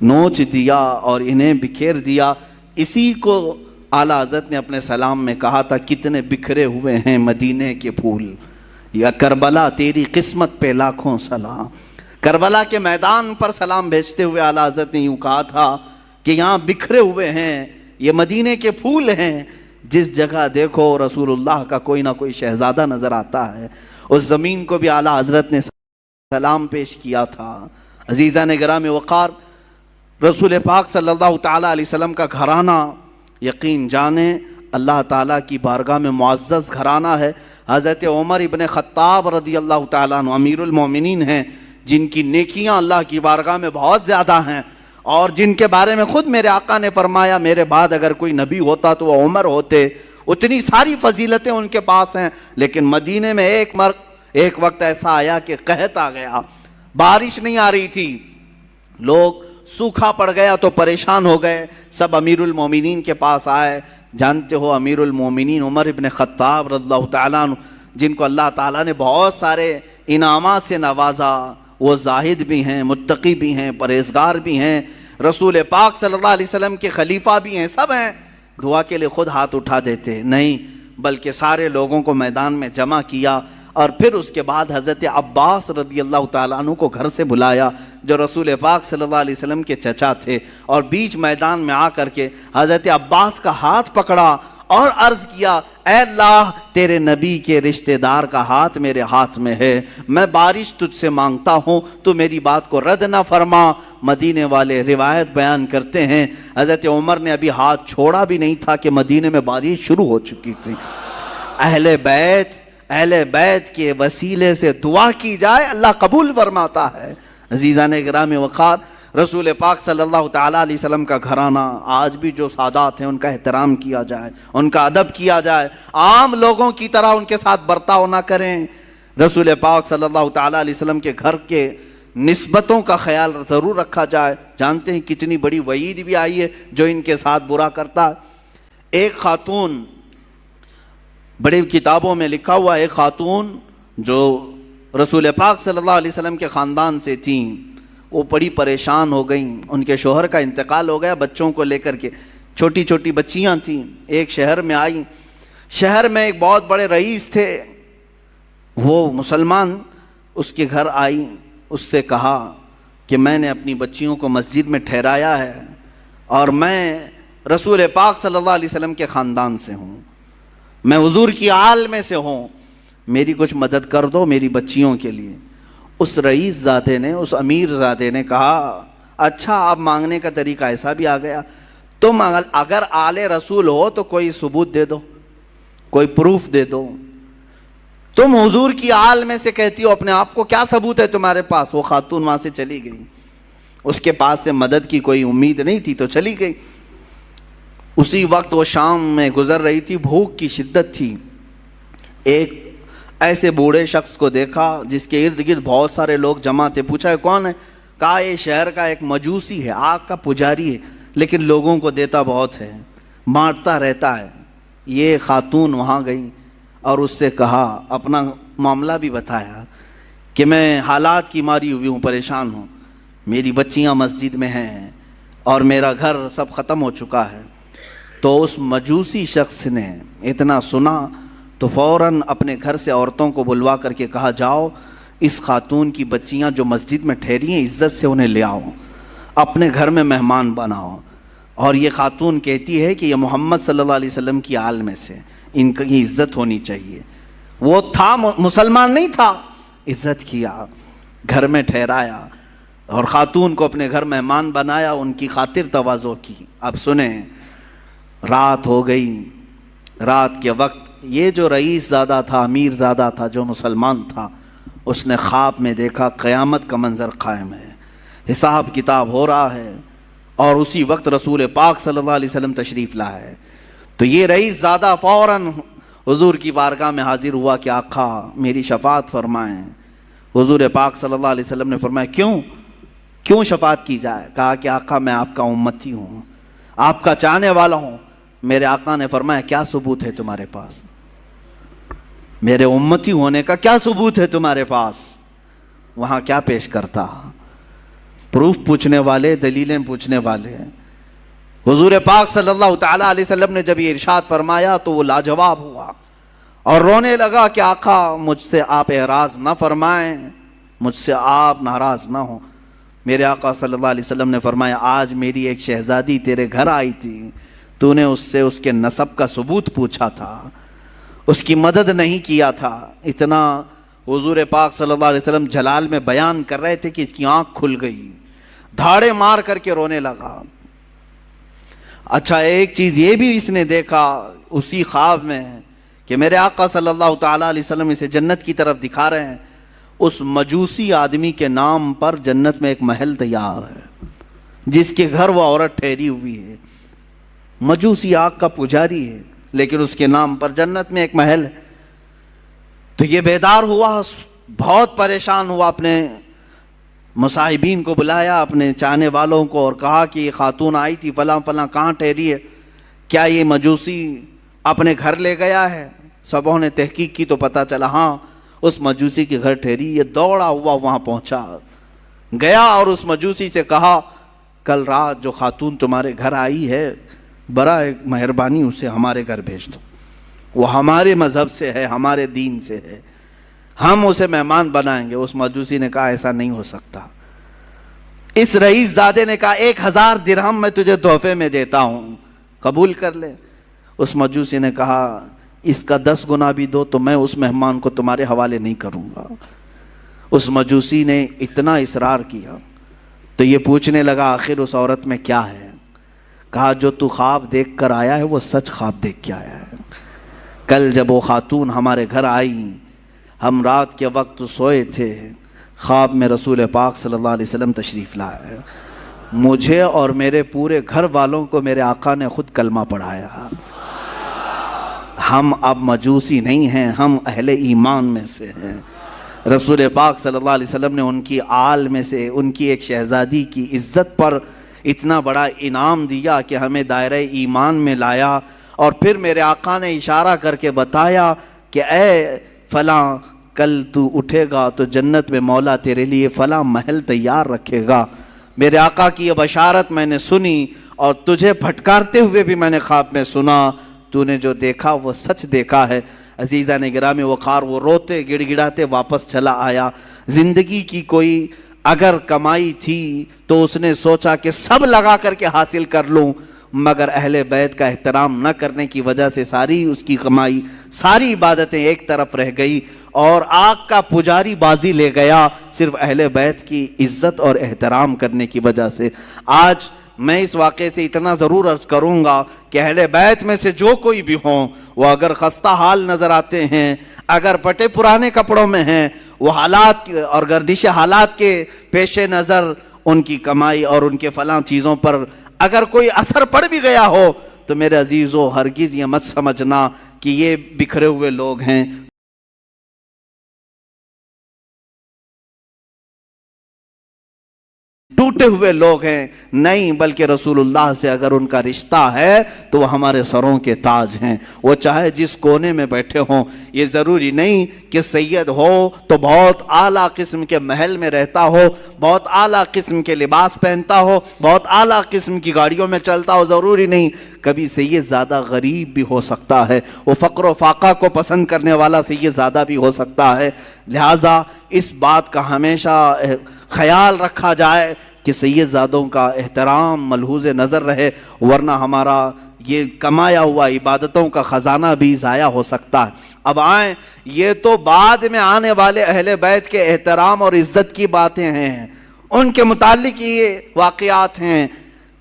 نوچ دیا اور انہیں بکھیر دیا. اسی کو اعلیٰ حضرت نے اپنے سلام میں کہا تھا کتنے بکھرے ہوئے ہیں مدینے کے پھول, یا کربلا تیری قسمت پہ لاکھوں سلام. کربلا کے میدان پر سلام بھیجتے ہوئے اعلیٰ حضرت نے یوں کہا تھا کہ یہاں بکھرے ہوئے ہیں یہ مدینے کے پھول ہیں, جس جگہ دیکھو رسول اللہ کا کوئی نہ کوئی شہزادہ نظر آتا ہے. اس زمین کو بھی اعلیٰ حضرت نے سلام پیش کیا تھا. عزیزان گرامی وقار, رسول پاک صلی اللہ تعالیٰ علیہ وسلم کا گھرانہ یقین جانیں اللہ تعالیٰ کی بارگاہ میں معزز گھرانہ ہے. حضرت عمر ابن خطاب رضی اللہ تعالیٰ عنہ امیر المومنین ہیں, جن کی نیکیاں اللہ کی بارگاہ میں بہت زیادہ ہیں, اور جن کے بارے میں خود میرے آقا نے فرمایا میرے بعد اگر کوئی نبی ہوتا تو وہ عمر ہوتے. اتنی ساری فضیلتیں ان کے پاس ہیں, لیکن مدینے میں ایک وقت ایسا آیا کہ قحط آ گیا, بارش نہیں آ رہی تھی, لوگ سوکھا پڑ گیا تو پریشان ہو گئے. سب امیر المومنین کے پاس آئے. جانتے ہو امیر المومنین عمر ابن خطاب رضی اللہ تعالیٰ عنہ, جن کو اللہ تعالیٰ نے بہت سارے انعامات سے نوازا, وہ زاہد بھی ہیں, متقی بھی ہیں, پرہیزگار بھی ہیں, رسول پاک صلی اللہ علیہ وسلم کے خلیفہ بھی ہیں, سب ہیں. دعا کے لیے خود ہاتھ اٹھا دیتے نہیں, بلکہ سارے لوگوں کو میدان میں جمع کیا, اور پھر اس کے بعد حضرت عباس رضی اللہ تعالیٰ عنہ کو گھر سے بلایا جو رسول پاک صلی اللہ علیہ وسلم کے چچا تھے, اور بیچ میدان میں آ کر کے حضرت عباس کا ہاتھ پکڑا اور عرض کیا اے اللہ تیرے نبی کے رشتہ دار کا ہاتھ میرے ہاتھ میں ہے, میں بارش تجھ سے مانگتا ہوں, تو میری بات کو رد نہ فرما. مدینے والے روایت بیان کرتے ہیں حضرت عمر نے ابھی ہاتھ چھوڑا بھی نہیں تھا کہ مدینے میں بارش شروع ہو چکی تھی. اہل بیت کے وسیلے سے دعا کی جائے اللہ قبول فرماتا ہے. عزیزان گرامی وقار, رسول پاک صلی اللہ تعالیٰ علیہ وسلم کا گھرانہ آج بھی جو سادات ہیں ان کا احترام کیا جائے, ان کا ادب کیا جائے, عام لوگوں کی طرح ان کے ساتھ برتاؤ نہ کریں. رسول پاک صلی اللہ تعالیٰ علیہ وسلم کے گھر کے نسبتوں کا خیال ضرور رکھا جائے. جانتے ہیں کتنی بڑی وعید بھی آئی ہے جو ان کے ساتھ برا کرتا ہے. ایک خاتون, بڑی کتابوں میں لکھا ہوا ایک خاتون جو رسول پاک صلی اللہ علیہ وسلم کے خاندان سے تھیں, وہ بڑی پریشان ہو گئیں. ان کے شوہر کا انتقال ہو گیا, بچوں کو لے کر کے چھوٹی چھوٹی بچیاں تھیں. ایک شہر میں آئیں, شہر میں ایک بہت بڑے رئیس تھے, وہ مسلمان, اس کے گھر آئیں. اس سے کہا کہ میں نے اپنی بچیوں کو مسجد میں ٹھہرایا ہے اور میں رسول پاک صلی اللہ علیہ وسلم کے خاندان سے ہوں, میں حضور کی آل میں سے ہوں, میری کچھ مدد کر دو میری بچیوں کے لیے. اس رئیس زادے نے, اس امیر زادے نے کہا اچھا آپ مانگنے کا طریقہ ایسا بھی آ گیا, تم اگر آل رسول ہو تو کوئی ثبوت دے دو, کوئی پروف دے دو. تم حضور کی آل میں سے کہتی ہو اپنے آپ کو, کیا ثبوت ہے تمہارے پاس؟ وہ خاتون وہاں سے چلی گئی, اس کے پاس سے مدد کی کوئی امید نہیں تھی تو چلی گئی. اسی وقت وہ شام میں گزر رہی تھی, بھوک کی شدت تھی. ایک ایسے بوڑھے شخص کو دیکھا جس کے ارد گرد بہت سارے لوگ جمع تھے. پوچھا ہے کون ہے؟ کہا یہ شہر کا ایک مجوسی ہے, آگ کا پجاری ہے, لیکن لوگوں کو دیتا بہت ہے, بانٹتا رہتا ہے. یہ خاتون وہاں گئی اور اس سے کہا, اپنا معاملہ بھی بتایا کہ میں حالات کی ماری ہوئی ہوں, پریشان ہوں, میری بچیاں مسجد میں ہیں اور میرا گھر سب ختم ہو چکا ہے. تو اس مجوسی شخص نے اتنا سنا تو فوراً اپنے گھر سے عورتوں کو بلوا کر کے کہا, جاؤ اس خاتون کی بچیاں جو مسجد میں ٹھہری ہیں عزت سے انہیں لے آؤ, اپنے گھر میں مہمان بناؤ. اور یہ خاتون کہتی ہے کہ یہ محمد صلی اللہ علیہ وسلم کی آل میں سے, ان کی عزت ہونی چاہیے. وہ تھا مسلمان نہیں تھا, عزت کیا, گھر میں ٹھہرایا اور خاتون کو اپنے گھر مہمان بنایا, ان کی خاطر تواضع کی. اب سنیں, رات ہو گئی. رات کے وقت یہ جو رئیس زادہ تھا, امیر زادہ تھا, جو مسلمان تھا, اس نے خواب میں دیکھا قیامت کا منظر قائم ہے, حساب کتاب ہو رہا ہے, اور اسی وقت رسول پاک صلی اللہ علیہ وسلم تشریف لایا ہے. تو یہ رئیس زادہ فوراً حضور کی بارگاہ میں حاضر ہوا کہ آقا میری شفاعت فرمائیں. حضور پاک صلی اللہ علیہ وسلم نے فرمایا, کیوں شفاعت کی جائے؟ کہا کہ آقا میں آپ کا امتی ہوں, آپ کا چاہنے والا ہوں. میرے آقا نے فرمایا, کیا ثبوت ہے تمہارے پاس؟ میرے امتی ہونے کا کیا ثبوت ہے تمہارے پاس؟ وہاں کیا پیش کرتا؟ پروف پوچھنے والے, دلیلیں پوچھنے والے. حضور پاک صلی اللہ تعالیٰ علیہ وسلم نے جب یہ ارشاد فرمایا تو وہ لاجواب ہوا اور رونے لگا کہ آقا مجھ سے آپ اعراض نہ فرمائیں, مجھ سے آپ ناراض نہ ہوں. میرے آقا صلی اللہ علیہ وسلم نے فرمایا, آج میری ایک شہزادی تیرے گھر آئی تھی, تو نے اس سے اس کے نسب کا ثبوت پوچھا تھا, اس کی مدد نہیں کیا تھا. اتنا حضور پاک صلی اللہ علیہ وسلم جلال میں بیان کر رہے تھے کہ اس کی آنکھ کھل گئی, دھاڑے مار کر کے رونے لگا. اچھا ایک چیز یہ بھی اس نے دیکھا اسی خواب میں کہ میرے آقا صلی اللہ تعالیٰ علیہ وسلم اسے جنت کی طرف دکھا رہے ہیں. اس مجوسی آدمی کے نام پر جنت میں ایک محل تیار ہے, جس کے گھر وہ عورت ٹھہری ہوئی ہے. مجوسی آگ کا پجاری ہے, لیکن اس کے نام پر جنت میں ایک محل ہے. تو یہ بیدار ہوا, بہت پریشان ہوا, اپنے مصاحبین کو بلایا, اپنے چاہنے والوں کو, اور کہا کہ یہ خاتون آئی تھی فلاں فلاں, کہاں ٹھہری ہے؟ کیا یہ مجوسی اپنے گھر لے گیا ہے؟ سبوں نے تحقیق کی تو پتہ چلا ہاں اس مجوسی کے گھر ٹھہری. یہ دوڑا ہوا وہاں پہنچا, گیا اور اس مجوسی سے کہا, کل رات جو خاتون تمہارے گھر آئی ہے برائے مہربانی اسے ہمارے گھر بھیج دو, وہ ہمارے مذہب سے ہے, ہمارے دین سے ہے, ہم اسے مہمان بنائیں گے. اس مجوسی نے کہا ایسا نہیں ہو سکتا. اس رئیس زادے نے کہا 1000 درہم میں تجھے تحفے میں دیتا ہوں, قبول کر لے. اس مجوسی نے کہا اس کا 10 گنا بھی دو تو میں اس مہمان کو تمہارے حوالے نہیں کروں گا. اس مجوسی نے اتنا اصرار کیا تو یہ پوچھنے لگا آخر اس عورت میں کیا ہے؟ کہا جو تو خواب دیکھ کر آیا ہے وہ سچ خواب دیکھ کے آیا ہے. کل جب وہ خاتون ہمارے گھر آئی, ہم رات کے وقت سوئے تھے, خواب میں رسول پاک صلی اللہ علیہ وسلم تشریف لائے ہے, مجھے اور میرے پورے گھر والوں کو میرے آقا نے خود کلمہ پڑھایا. ہم اب مجوسی نہیں ہیں, ہم اہل ایمان میں سے ہیں. رسول پاک صلی اللہ علیہ وسلم نے ان کی آل میں سے ان کی ایک شہزادی کی عزت پر اتنا بڑا انعام دیا کہ ہمیں دائرہ ایمان میں لایا, اور پھر میرے آقا نے اشارہ کر کے بتایا کہ اے فلاں کل تو اٹھے گا تو جنت میں مولا تیرے لیے فلاں محل تیار رکھے گا. میرے آقا کی یہ بشارت میں نے سنی اور تجھے پھٹکارتے ہوئے بھی میں نے خواب میں سنا, تو نے جو دیکھا وہ سچ دیکھا ہے. عزیزان گرامی وقار, وہ روتے گڑ گڑاتے واپس چلا آیا. زندگی کی کوئی اگر کمائی تھی تو اس نے سوچا کہ سب لگا کر کے حاصل کر لوں. مگر اہل بیت کا احترام نہ کرنے کی وجہ سے ساری اس کی کمائی، ساری عبادتیں ایک طرف رہ گئی اور آگ کا پجاری بازی لے گیا صرف اہل بیت کی عزت اور احترام کرنے کی وجہ سے۔ آج میں اس واقعے سے اتنا ضرور عرض کروں گا کہ اہل بیت میں سے جو کوئی بھی ہوں، وہ اگر خستہ حال نظر آتے ہیں، اگر پٹے پرانے کپڑوں میں ہیں، وہ حالات اور گردش حالات کے پیش نظر ان کی کمائی اور ان کے فلاں چیزوں پر اگر کوئی اثر پڑ بھی گیا ہو، تو میرے عزیزو ہرگز یہ مت سمجھنا کہ یہ بکھرے ہوئے لوگ ہیں، ٹوٹے ہوئے لوگ ہیں، نہیں، بلکہ رسول اللہ سے اگر ان کا رشتہ ہے تو وہ ہمارے سروں کے تاج ہیں۔ وہ چاہے جس کونے میں بیٹھے ہوں، یہ ضروری نہیں کہ سید ہو تو بہت اعلیٰ قسم کے محل میں رہتا ہو، بہت اعلیٰ قسم کے لباس پہنتا ہو، بہت اعلیٰ قسم کی گاڑیوں میں چلتا ہو، ضروری نہیں۔ کبھی سید زیادہ غریب بھی ہو سکتا ہے، وہ فقر و فاقہ کو پسند کرنے والا سید زیادہ بھی ہو سکتا ہے۔ لہٰذا اس بات کا ہمیشہ خیال رکھا جائے کہ سید زادوں کا احترام ملحوظ نظر رہے، ورنہ ہمارا یہ کمایا ہوا عبادتوں کا خزانہ بھی ضائع ہو سکتا ہے۔ اب آئیں، یہ تو بعد میں آنے والے اہل بیت کے احترام اور عزت کی باتیں ہیں، ان کے متعلق یہ واقعات ہیں،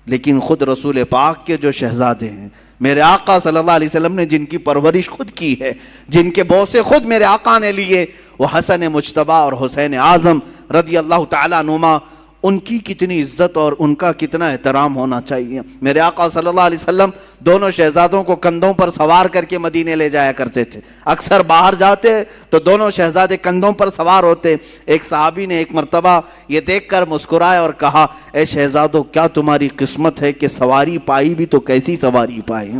لیکن خود رسول پاک کے جو شہزادے ہیں، میرے آقا صلی اللہ علیہ وسلم نے جن کی پرورش خود کی ہے، جن کے بوسے خود میرے آقا نے لیے، وہ حسن مجتبیٰ اور حسین اعظم رضی اللہ تعالیٰ عنہما، ان کی کتنی عزت اور ان کا کتنا احترام ہونا چاہیے۔ میرے آقا صلی اللہ علیہ وسلم دونوں شہزادوں کو کندھوں پر سوار کر کے مدینے لے جایا کرتے تھے۔ اکثر باہر جاتے تو دونوں شہزادے کندھوں پر سوار ہوتے۔ ایک صحابی نے ایک مرتبہ یہ دیکھ کر مسکرائے اور کہا، اے شہزادوں، کیا تمہاری قسمت ہے کہ سواری پائی بھی تو کیسی سواری پائی،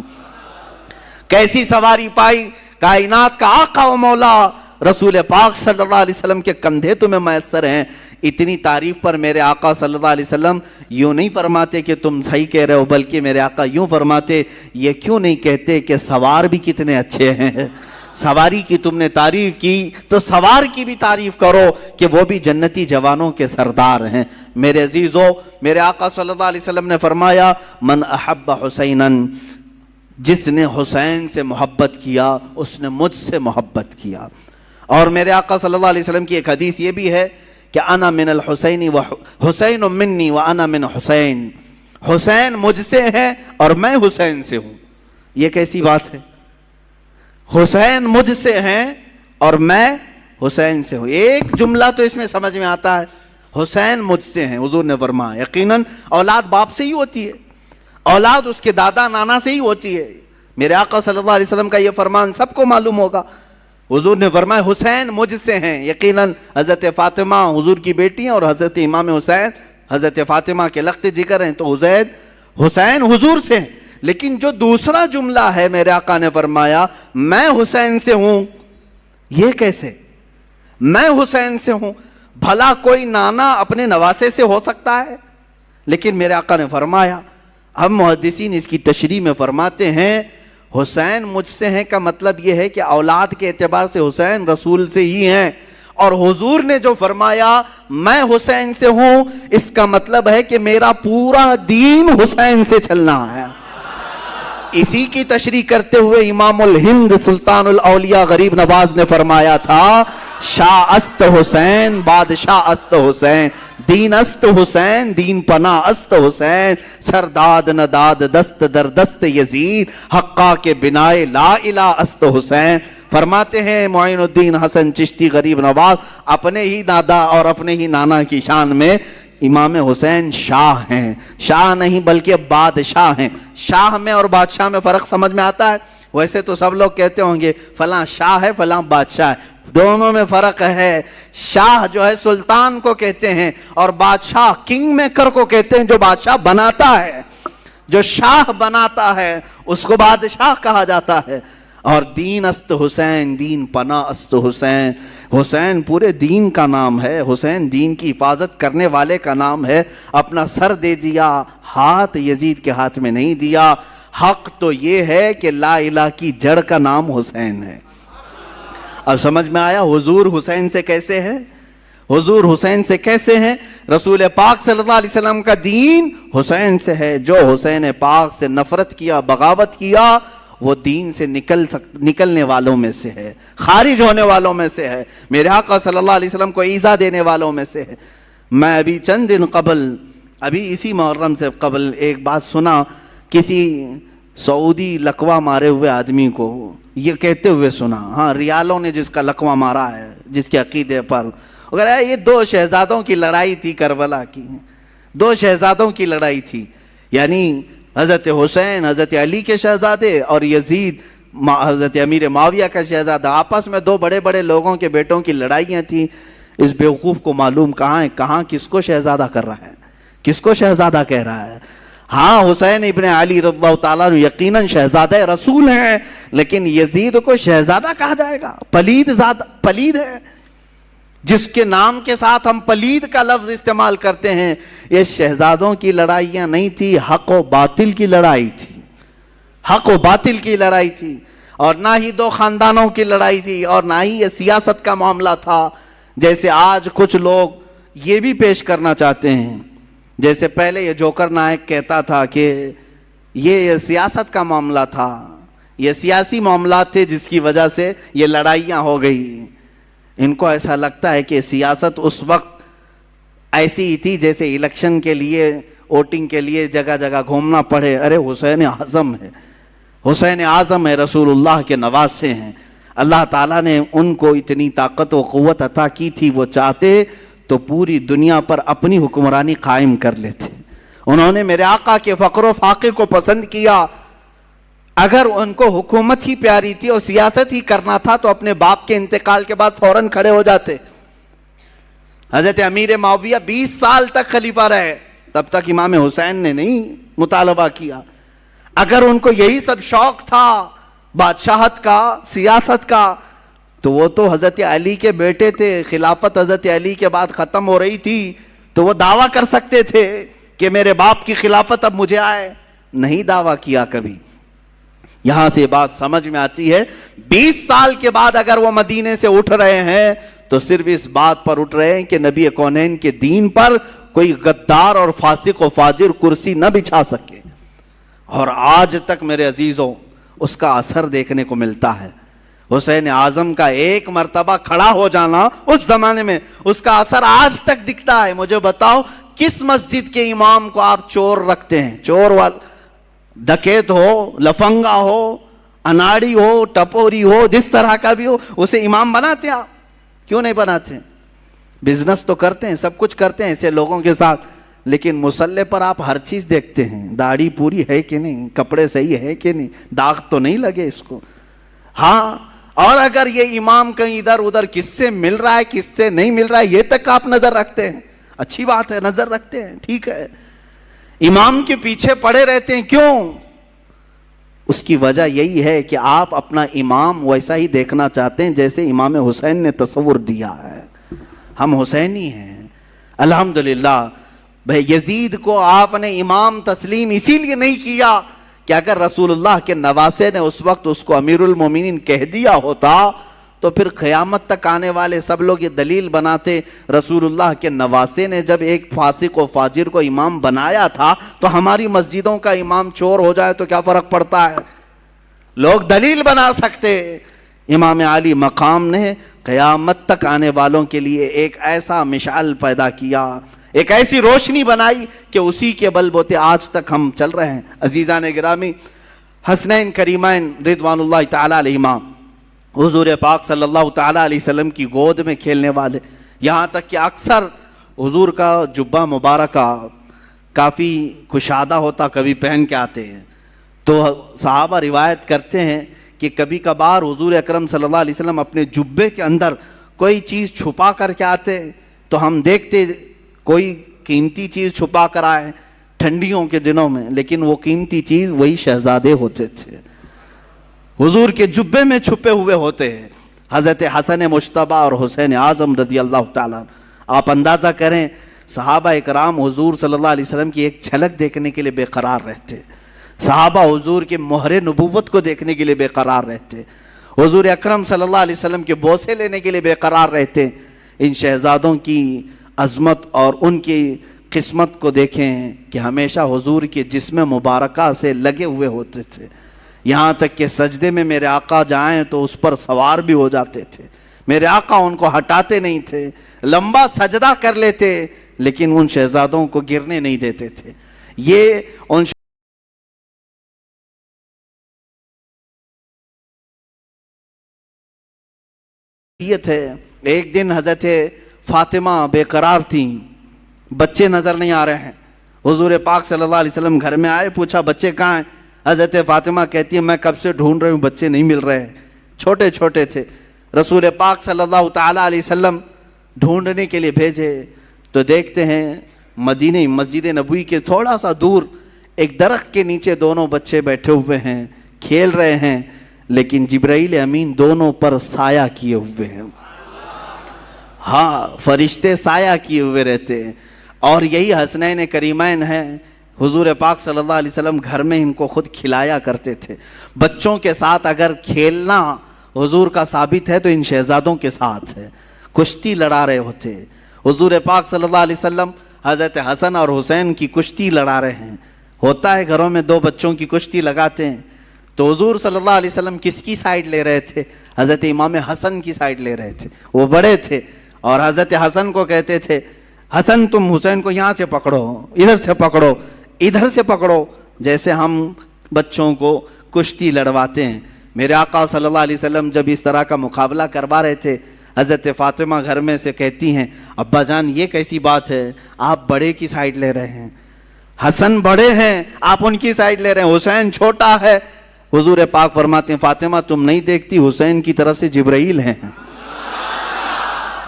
کیسی سواری پائی، کائنات کا آقا و مولا رسول پاک صلی اللہ علیہ وسلم کے کندھے تمہیں میسر ہیں۔ اتنی تعریف پر میرے آقا صلی اللہ علیہ وسلم یوں نہیں فرماتے کہ تم صحیح کہہ رہے ہو، بلکہ میرے آقا یوں فرماتے، یہ کیوں نہیں کہتے کہ سوار بھی کتنے اچھے ہیں، سواری کی تم نے تعریف کی تو سوار کی بھی تعریف کرو کہ وہ بھی جنتی جوانوں کے سردار ہیں۔ میرے عزیزو، میرے آقا صلی اللہ علیہ وسلم نے فرمایا، من احب حسینا، جس نے حسین سے محبت کیا اس نے مجھ سے محبت کیا۔ اور میرے آقا صلی اللہ علیہ وسلم کی ایک حدیث یہ بھی ہے کہ انا من الحسین و حسین منی و انا من حسین، حسین مجھ سے ہے اور میں حسین سے ہوں۔ یہ کیسی بات ہے؟ حسین مجھ سے ہیں اور میں حسین سے ہوں۔ ایک جملہ تو اس میں سمجھ میں آتا ہے، حسین مجھ سے ہیں۔ حضور نے فرمایا یقیناً اولاد باپ سے ہی ہوتی ہے، اولاد اس کے دادا نانا سے ہی ہوتی ہے۔ میرے آقا صلی اللہ علیہ وسلم کا یہ فرمان سب کو معلوم ہوگا۔ حضور نے فرمایا حسین مجھ سے ہیں، یقیناً حضرت فاطمہ حضور کی بیٹی ہیں اور حضرت امام حسین حضرت فاطمہ کے لخت جگر ہیں، تو حسین حضور سے ہیں۔ لیکن جو دوسرا جملہ ہے میرے آقا نے فرمایا میں حسین سے ہوں، یہ کیسے؟ میں حسین سے ہوں، بھلا کوئی نانا اپنے نواسے سے ہو سکتا ہے؟ لیکن میرے آقا نے فرمایا، ہم محدثین اس کی تشریح میں فرماتے ہیں حسین مجھ سے ہیں کا مطلب یہ ہے کہ اولاد کے اعتبار سے حسین رسول سے ہی ہیں، اور حضور نے جو فرمایا میں حسین سے ہوں، اس کا مطلب ہے کہ میرا پورا دین حسین سے چلنا ہے۔ اسی کی تشریح کرتے ہوئے امام الہند سلطان الاولیاء غریب نواز نے فرمایا تھا، شاہ است حسین بادشاہ است حسین، دین است حسین دین پناہ است حسین، سرداد نداد دست در دست یزید، حقا کے بنائے لا الہ است حسین۔ فرماتے ہیں معین الدین حسن چشتی غریب نواز اپنے ہی دادا اور اپنے ہی نانا کی شان میں امام حسین شاہ ہیں، شاہ نہیں بلکہ بادشاہ ہیں۔ شاہ میں اور بادشاہ میں فرق سمجھ میں آتا ہے؟ ویسے تو سب لوگ کہتے ہوں گے فلاں شاہ ہے فلاں بادشاہ ہے، دونوں میں فرق ہے۔ شاہ جو ہے سلطان کو کہتے ہیں، اور بادشاہ کنگ میکر کو کہتے ہیں، جو بادشاہ بناتا ہے، جو شاہ بناتا ہے اس کو بادشاہ کہا جاتا ہے۔ اور دین است حسین دین پناہ است حسین، حسین پورے دین کا نام ہے، حسین دین کی حفاظت کرنے والے کا نام ہے۔ اپنا سر دے دیا، ہاتھ یزید کے ہاتھ میں نہیں دیا۔ حق تو یہ ہے کہ لا الہ کی جڑ کا نام حسین ہے۔ اب سمجھ میں آیا حضور حسین سے کیسے ہے؟ حضور حسین سے کیسے ہیں؟ رسول پاک صلی اللہ علیہ وسلم کا دین حسین سے ہے. جو حسین پاک سے نفرت کیا، بغاوت کیا، وہ دین سے نکلنے والوں میں سے ہے، خارج ہونے والوں میں سے ہے، میرے آقا صلی اللہ علیہ وسلم کو ایذا دینے والوں میں سے ہے. میں ابھی چند دن قبل، ابھی اسی محرم سے قبل ایک بات سنا، کسی سعودی لقوہ مارے ہوئے آدمی کو یہ کہتے ہوئے سنا، ہاں ریالوں نے جس کا لقوہ مارا ہے جس کے عقیدے پر، اگر یہ 2 شہزادوں کی لڑائی تھی کربلا کی، 2 شہزادوں کی لڑائی تھی، یعنی حضرت حسین حضرت علی کے شہزادے اور یزید حضرت امیر معاویہ کا شہزادہ، آپس میں 2 بڑے بڑے لوگوں کے بیٹوں کی لڑائیاں تھیں. اس بیوقوف کو معلوم کہاں ہے، کہاں کس کو شہزادہ کر رہا ہے، کس کو شہزادہ کہہ رہا ہے. ہاں حسین ابن علی رضی اللہ تعالیٰ عنہ یقیناً شہزادہ رسول ہیں، لیکن یزید کو شہزادہ کہا جائے گا؟ پلید ہے. جس کے نام کے ساتھ ہم پلید کا لفظ استعمال کرتے ہیں. یہ شہزادوں کی لڑائیاں نہیں تھی، حق و باطل کی لڑائی تھی، حق و باطل کی لڑائی تھی، اور نہ ہی 2 خاندانوں کی لڑائی تھی، اور نہ ہی یہ سیاست کا معاملہ تھا جیسے آج کچھ لوگ یہ بھی پیش کرنا چاہتے ہیں. جیسے پہلے یہ جوکر نائک کہتا تھا کہ یہ سیاست کا معاملہ تھا، یہ سیاسی معاملات تھے جس کی وجہ سے یہ لڑائیاں ہو گئی. ان کو ایسا لگتا ہے کہ سیاست اس وقت ایسی ہی تھی جیسے الیکشن کے لیے، ووٹنگ کے لیے جگہ جگہ گھومنا پڑے. ارے حسین اعظم ہے، حسین اعظم ہے، رسول اللہ کے نواسے ہیں. اللہ تعالیٰ نے ان کو اتنی طاقت و قوت عطا کی تھی، وہ چاہتے تو پوری دنیا پر اپنی حکمرانی قائم کر لیتے. انہوں نے میرے آقا کے فقر و فاقے کو پسند کیا. اگر ان کو حکومت ہی پیاری تھی اور سیاست ہی کرنا تھا تو اپنے باپ کے انتقال کے بعد فوراً کھڑے ہو جاتے. حضرت امیر معاویہ 20 سال تک خلیفہ رہے، تب تک امام حسین نے نہیں مطالبہ کیا. اگر ان کو یہی سب شوق تھا بادشاہت کا، سیاست کا، تو وہ تو حضرت علی کے بیٹے تھے. خلافت حضرت علی کے بعد ختم ہو رہی تھی تو وہ دعویٰ کر سکتے تھے کہ میرے باپ کی خلافت اب مجھے آئے. نہیں دعویٰ کیا کبھی. یہاں سے بات سمجھ میں آتی ہے 20 سال کے بعد اگر وہ مدینے سے اٹھ رہے ہیں تو صرف اس بات پر اٹھ رہے ہیں کہ نبی کونین کے دین پر کوئی غدار اور فاسق و فاجر کرسی نہ بچھا سکے. اور آج تک میرے عزیزوں اس کا اثر دیکھنے کو ملتا ہے. حسین اعظم کا ایک مرتبہ کھڑا ہو جانا اس زمانے میں، اس کا اثر آج تک دکھتا ہے. مجھے بتاؤ کس مسجد کے امام کو آپ چور رکھتے ہیں؟ چور ڈکیت ہو، لفنگا ہو، اناڑی ہو، ٹپوری ہو، جس طرح کا بھی ہو، اسے امام بناتے آپ؟ کیوں نہیں بناتے؟ بزنس تو کرتے ہیں، سب کچھ کرتے ہیں ایسے لوگوں کے ساتھ، لیکن مصلے پر آپ ہر چیز دیکھتے ہیں. داڑھی پوری ہے کہ نہیں، کپڑے صحیح ہے کہ نہیں، داغ تو نہیں لگے اس کو. ہاں، اور اگر یہ امام کہیں ادھر ادھر کس سے مل رہا ہے کس سے نہیں مل رہا ہے یہ تک آپ نظر رکھتے ہیں. اچھی بات ہے، نظر رکھتے ہیں، ٹھیک ہے. امام کے پیچھے پڑے رہتے ہیں، کیوں؟ اس کی وجہ یہی ہے کہ آپ اپنا امام ویسا ہی دیکھنا چاہتے ہیں جیسے امام حسین نے تصور دیا ہے. ہم حسینی ہیں الحمدللہ. بھائی یزید کو آپ نے امام تسلیم اسی لیے نہیں کیا کہ اگر رسول اللہ کے نواسے نے اس وقت اس کو امیر المومنین کہہ دیا ہوتا تو پھر قیامت تک آنے والے سب لوگ یہ دلیل بناتے رسول اللہ کے نواسے نے جب ایک فاسق و فاجر کو امام بنایا تھا تو ہماری مسجدوں کا امام چور ہو جائے تو کیا فرق پڑتا ہے؟ لوگ دلیل بنا سکتے. امام علی مقام نے قیامت تک آنے والوں کے لیے ایک ایسا مشعل پیدا کیا، ایک ایسی روشنی بنائی کہ اسی کے بل بوتے آج تک ہم چل رہے ہیں. عزیزان گرامی، حسنین کریمین رضوان اللہ تعالی علیہما حضور پاک صلی اللہ تعالی علیہ وسلم کی گود میں کھیلنے والے، یہاں تک کہ اکثر حضور کا جبہ مبارکہ کافی کشادہ ہوتا، کبھی پہن کے آتے ہیں. تو صحابہ روایت کرتے ہیں کہ کبھی کبھار حضور اکرم صلی اللہ علیہ وسلم اپنے جبے کے اندر کوئی چیز چھپا کر کے آتے تو ہم دیکھتے کوئی قیمتی چیز چھپا کر آئے ٹھنڈیوں کے دنوں میں، لیکن وہ قیمتی چیز وہی شہزادے ہوتے تھے، حضور کے جبے میں چھپے ہوئے ہوتے ہیں. حضرت حسن مجتبیٰ اور حسین اعظم رضی اللہ تعالیٰ. آپ اندازہ کریں صحابہ اکرام حضور صلی اللہ علیہ وسلم کی ایک جھلک دیکھنے کے لیے بے قرار رہتے، صحابہ حضور کے مہر نبوت کو دیکھنے کے لیے بے قرار رہتے، حضور اکرم صلی اللہ علیہ وسلم کے بوسے لینے کے لیے بے قرار رہتے. ان شہزادوں کی عظمت اور ان کی قسمت کو دیکھیں کہ ہمیشہ حضور کے جسم مبارکہ سے لگے ہوئے ہوتے تھے، یہاں تک کہ سجدے میں میرے آقا جائیں تو اس پر سوار بھی ہو جاتے تھے، میرے آقا ان کو ہٹاتے نہیں تھے، لمبا سجدہ کر لیتے لیکن ان شہزادوں کو گرنے نہیں دیتے تھے۔ یہ ان ہے۔ ایک دن حضرت فاطمہ بے قرار تھیں، بچے نظر نہیں آ رہے ہیں، حضور پاک صلی اللہ علیہ وسلم گھر میں آئے، پوچھا بچے کہاں ہیں؟ حضرت فاطمہ کہتی ہے میں کب سے ڈھونڈ رہی ہوں، بچے نہیں مل رہے، چھوٹے چھوٹے تھے۔ رسول پاک صلی اللہ تعالیٰ علیہ وسلم ڈھونڈنے کے لیے بھیجے تو دیکھتے ہیں مدینہ مسجد نبوی کے تھوڑا سا دور ایک درخت کے نیچے دونوں بچے بیٹھے ہوئے ہیں، کھیل رہے ہیں، لیکن جبرائیل امین دونوں پر سایہ کیے ہوئے ہیں۔ ہاں، فرشتے سایہ کیے ہوئے رہتے ہیں، اور یہی حسنین کریمین ہیں۔ حضور پاک صلی اللہ علیہ وسلم گھر میں ان کو خود کھلایا کرتے تھے۔ بچوں کے ساتھ اگر کھیلنا حضور کا ثابت ہے تو ان شہزادوں کے ساتھ ہے، کشتی لڑا رہے ہوتے۔ حضور پاک صلی اللہ علیہ وسلم حضرت حسن اور حسین کی کشتی لڑا رہے ہیں۔ ہوتا ہے گھروں میں دو بچوں کی کشتی لگاتے ہیں، تو حضور صلی اللہ علیہ وسلم کس کی سائیڈ لے رہے تھے؟ حضرت امام حسن کی سائیڈ لے رہے تھے، وہ بڑے تھے، اور حضرت حسن کو کہتے تھے حسن تم حسین کو یہاں سے پکڑو، ادھر سے پکڑو، ادھر سے پکڑو، جیسے ہم بچوں کو کشتی لڑواتے ہیں۔ میرے آقا صلی اللہ علیہ وسلم جب اس طرح کا مقابلہ کروا رہے تھے، حضرت فاطمہ گھر میں سے کہتی ہیں ابا جان یہ کیسی بات ہے، آپ بڑے کی سائیڈ لے رہے ہیں، حسن بڑے ہیں آپ ان کی سائیڈ لے رہے ہیں، حسین چھوٹا ہے۔ حضور پاک فرماتے ہیں فاطمہ تم نہیں دیکھتی حسین کی طرف سے جبرائیل ہیں،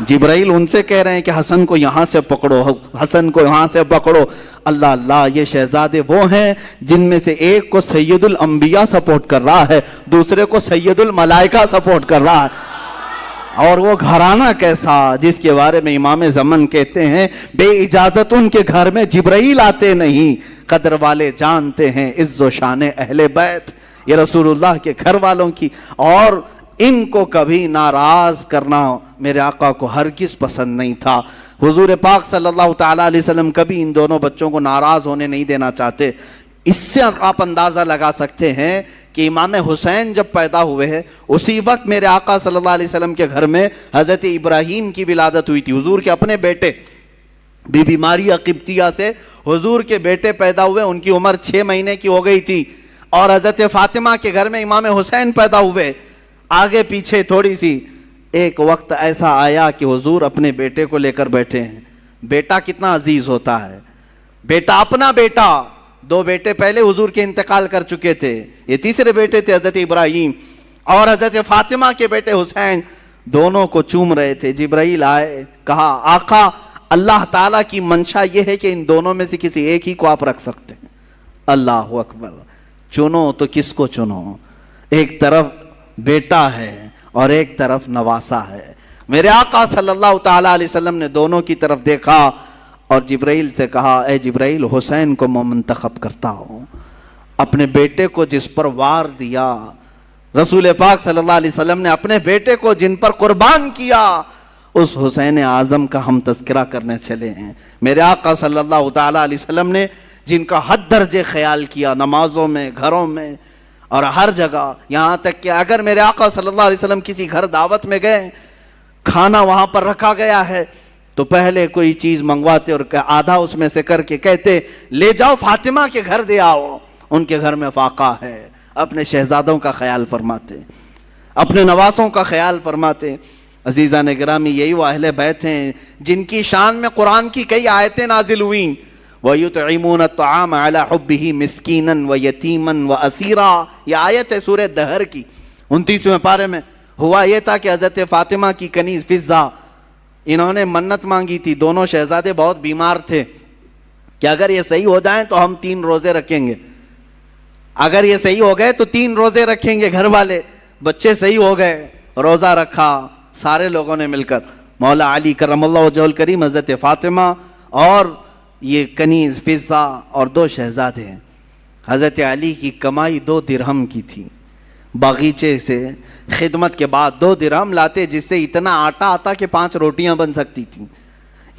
جبرائیل ان سے کہہ رہے ہیں کہ حسن کو یہاں سے پکڑو، حسن کو یہاں سے پکڑو۔ اللہ اللہ، یہ شہزادے وہ ہیں جن میں سے ایک کو سید الانبیاء سپورٹ کر رہا ہے، دوسرے کو سید الملائکہ سپورٹ کر رہا ہے۔ اور وہ گھرانہ کیسا جس کے بارے میں امام زمن کہتے ہیں بے اجازت ان کے گھر میں جبرائیل آتے نہیں، قدر والے جانتے ہیں عز و شان اہل بیت، یہ رسول اللہ کے گھر والوں کی، اور ان کو کبھی ناراض کرنا میرے آقا کو ہرگز پسند نہیں تھا۔ حضور پاک صلی اللہ تعالیٰ علیہ وسلم کبھی ان دونوں بچوں کو ناراض ہونے نہیں دینا چاہتے۔ اس سے آپ اندازہ لگا سکتے ہیں کہ امام حسین جب پیدا ہوئے ہیں اسی وقت میرے آقا صلی اللہ علیہ وسلم کے گھر میں حضرت ابراہیم کی ولادت ہوئی تھی، حضور کے اپنے بیٹے۔ بی بی ماریہ قبطیہ سے حضور کے بیٹے پیدا ہوئے، ان کی عمر 6 مہینے کی ہو گئی تھی، اور حضرت فاطمہ کے گھر میں امام حسین پیدا ہوئے۔ آگے پیچھے تھوڑی سی ایک وقت ایسا آیا کہ حضور اپنے بیٹے کو لے کر بیٹھے ہیں۔ بیٹا کتنا عزیز ہوتا ہے، بیٹا اپنا بیٹا، 2 بیٹے پہلے حضور کے انتقال کر چکے تھے، یہ تیسرے بیٹے تھے حضرت ابراہیم، اور حضرت فاطمہ کے بیٹے حسین دونوں کو چوم رہے تھے۔ جبرائیل آئے، کہا آقا اللہ تعالیٰ کی منشا یہ ہے کہ ان دونوں میں سے کسی ایک ہی کو آپ رکھ سکتے ہیں۔ اللہ اکبر، چنو تو کس کو چنو؟ ایک طرف بیٹا ہے اور ایک طرف نواسا ہے۔ میرے آقا صلی اللہ تعالیٰ علیہ وسلم نے دونوں کی طرف دیکھا اور جبرائیل سے کہا اے جبرائیل حسین کو میں منتخب کرتا ہوں، اپنے بیٹے کو جس پر وار دیا، رسول پاک صلی اللہ علیہ وسلم نے اپنے بیٹے کو جن پر قربان کیا، اس حسین اعظم کا ہم تذکرہ کرنے چلے ہیں۔ میرے آقا صلی اللہ تعالیٰ علیہ وسلم نے جن کا حد درجے خیال کیا، نمازوں میں، گھروں میں اور ہر جگہ، یہاں تک کہ اگر میرے آقا صلی اللہ علیہ وسلم کسی گھر دعوت میں گئے، کھانا وہاں پر رکھا گیا ہے تو پہلے کوئی چیز منگواتے اور آدھا اس میں سے کر کے کہتے لے جاؤ فاطمہ کے گھر دے آؤ، ان کے گھر میں فاقہ ہے۔ اپنے شہزادوں کا خیال فرماتے، اپنے نواسوں کا خیال فرماتے۔ عزیزان گرامی، یہی وہ اہل بیت ہیں جن کی شان میں قرآن کی کئی آیتیں نازل ہوئیں۔ وَيُطْعِمُونَ الطَّعَامَ عَلَىٰ حُبِّهِ مِسْكِينًا وَيَتِيمًا وَأَسِيرًا، یہ آیت ہے سورہ دہر کی 29ویں پارے میں۔ ہوا یہ تھا کہ حضرت فاطمہ کی کنیز فضہ، انہوں نے منت مانگی تھی، دونوں شہزادے بہت بیمار تھے کہ اگر یہ صحیح ہو جائیں تو ہم 3 روزے رکھیں گے، اگر یہ صحیح ہو گئے تو 3 روزے رکھیں گے۔ گھر والے بچے صحیح ہو گئے، روزہ رکھا سارے لوگوں نے مل کر، مولا علی کرم اللہ وجہہ الکریم، حضرت فاطمہ اور یہ کنیز فضہ اور 2 شہزادے ہیں۔ حضرت علی کی کمائی 2 درہم کی تھی، باغیچے سے خدمت کے بعد 2 درہم لاتے جس سے اتنا آٹا آتا کہ 5 روٹیاں بن سکتی تھیں.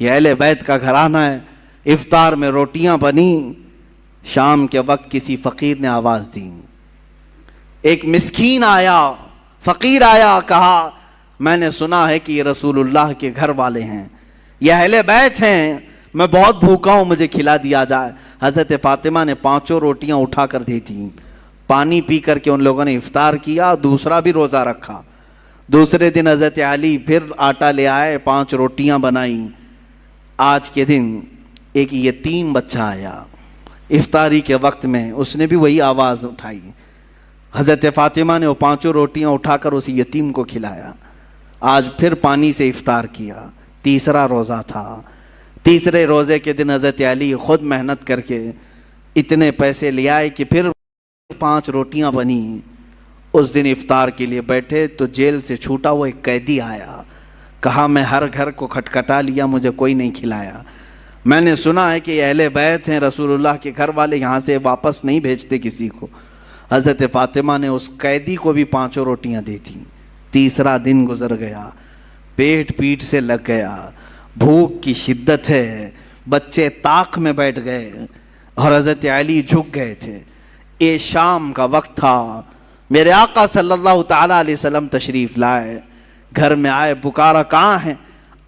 یہ اہل بیت کا گھرانہ ہے. افطار میں روٹیاں بنی. شام کے وقت کسی فقیر نے آواز دی. ایک مسکین آیا, فقیر آیا, کہا میں نے سنا ہے کہ یہ رسول اللہ کے گھر والے ہیں, یہ اہل بیت ہیں, میں بہت بھوکا ہوں, مجھے کھلا دیا جائے. حضرت فاطمہ نے 5 روٹیاں اٹھا کر دی تھیں. پانی پی کر کے ان لوگوں نے افطار کیا, دوسرا بھی روزہ رکھا. دوسرے دن حضرت علی پھر آٹا لے آئے, 5 روٹیاں بنائیں. آج کے دن ایک یتیم بچہ آیا افطاری کے وقت میں, اس نے بھی وہی آواز اٹھائی. حضرت فاطمہ نے وہ 5 روٹیاں اٹھا کر اس یتیم کو کھلایا. آج پھر پانی سے افطار کیا. تیسرا روزہ تھا. تیسرے روزے کے دن حضرت علی خود محنت کر کے اتنے پیسے لے آئے کہ پھر 5 روٹیاں بنی. اس دن افطار کے لیے بیٹھے تو جیل سے چھوٹا ہوا ایک قیدی آیا. کہا میں ہر گھر کو کھٹکھٹا لیا, مجھے کوئی نہیں کھلایا. میں نے سنا ہے کہ یہ اہل بیت ہیں, رسول اللہ کے گھر والے, یہاں سے واپس نہیں بھیجتے کسی کو. حضرت فاطمہ نے اس قیدی کو بھی 5 روٹیاں دی تھیں. تیسرا دن گزر گیا, پیٹ پیٹ سے لگ گیا, بھوک کی شدت ہے, بچے طاق میں بیٹھ گئے اور حضرت علی جھک گئے تھے. یہ شام کا وقت تھا. میرے آقا صلی اللہ تعالیٰ علیہ وسلم تشریف لائے, گھر میں آئے. پکارا کہاں ہیں,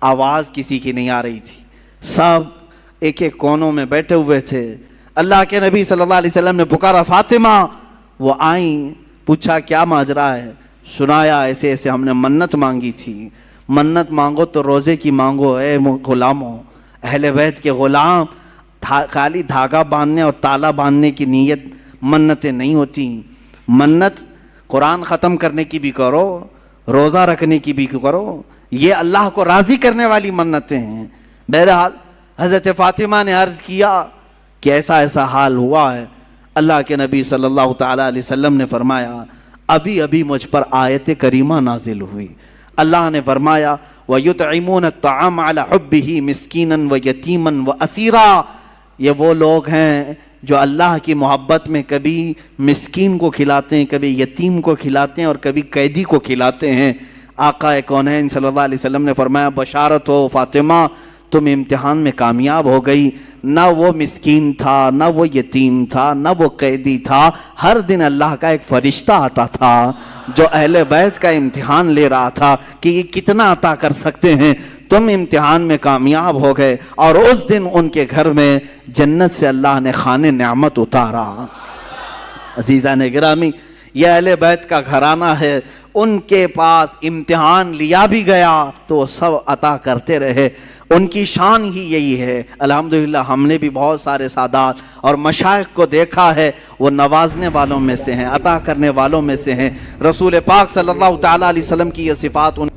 آواز کسی کی نہیں آ رہی تھی. سب ایک ایک کونوں میں بیٹھے ہوئے تھے. اللہ کے نبی صلی اللہ علیہ وسلم نے پکارا فاطمہ. وہ آئیں, پوچھا کیا ماجرا ہے. سنایا ایسے ایسے ہم نے منت مانگی تھی. منت مانگو تو روزے کی مانگو اے غلاموں. اہل بیت کے غلام, خالی دھاگا باندھنے اور تالا باندھنے کی نیت منتیں نہیں ہوتی. منت قرآن ختم کرنے کی بھی کرو, روزہ رکھنے کی بھی کرو, یہ اللہ کو راضی کرنے والی منتیں ہیں. بہرحال حضرت فاطمہ نے عرض کیا کہ ایسا ایسا حال ہوا ہے. اللہ کے نبی صلی اللہ تعالیٰ علیہ وسلم نے فرمایا ابھی ابھی مجھ پر آیت کریمہ نازل ہوئی. اللہ نے فرمایا وَيُطْعِمُونَ الطَّعَامَ عَلَى حُبِّهِ مِسْكِينًا وَيَتِيمًا وَأَسِيرًا. یہ وہ لوگ ہیں جو اللہ کی محبت میں کبھی مسکین کو کھلاتے ہیں, کبھی یتیم کو کھلاتے ہیں اور کبھی قیدی کو کھلاتے ہیں. آقا کونین صلی اللہ علیہ وسلم نے فرمایا بشارت ہو فاطمہ, تم امتحان میں کامیاب ہو گئی. نہ وہ مسکین تھا, نہ وہ یتیم تھا, نہ وہ قیدی تھا. ہر دن اللہ کا ایک فرشتہ آتا تھا جو اہل بیت کا امتحان لے رہا تھا کہ یہ کتنا عطا کر سکتے ہیں. تم امتحان میں کامیاب ہو گئے اور اس دن ان کے گھر میں جنت سے اللہ نے خانے نعمت اتارا. عزیزان گرامی, یہ اہل بیت کا گھرانہ ہے. ان کے پاس امتحان لیا بھی گیا تو وہ سب عطا کرتے رہے. ان کی شان ہی یہی ہے. الحمدللہ ہم نے بھی بہت سارے سادات اور مشائخ کو دیکھا ہے, وہ نوازنے والوں میں سے ہیں, عطا کرنے والوں میں سے ہیں. رسول پاک صلی اللہ تعالیٰ علیہ وسلم کی یہ صفات ان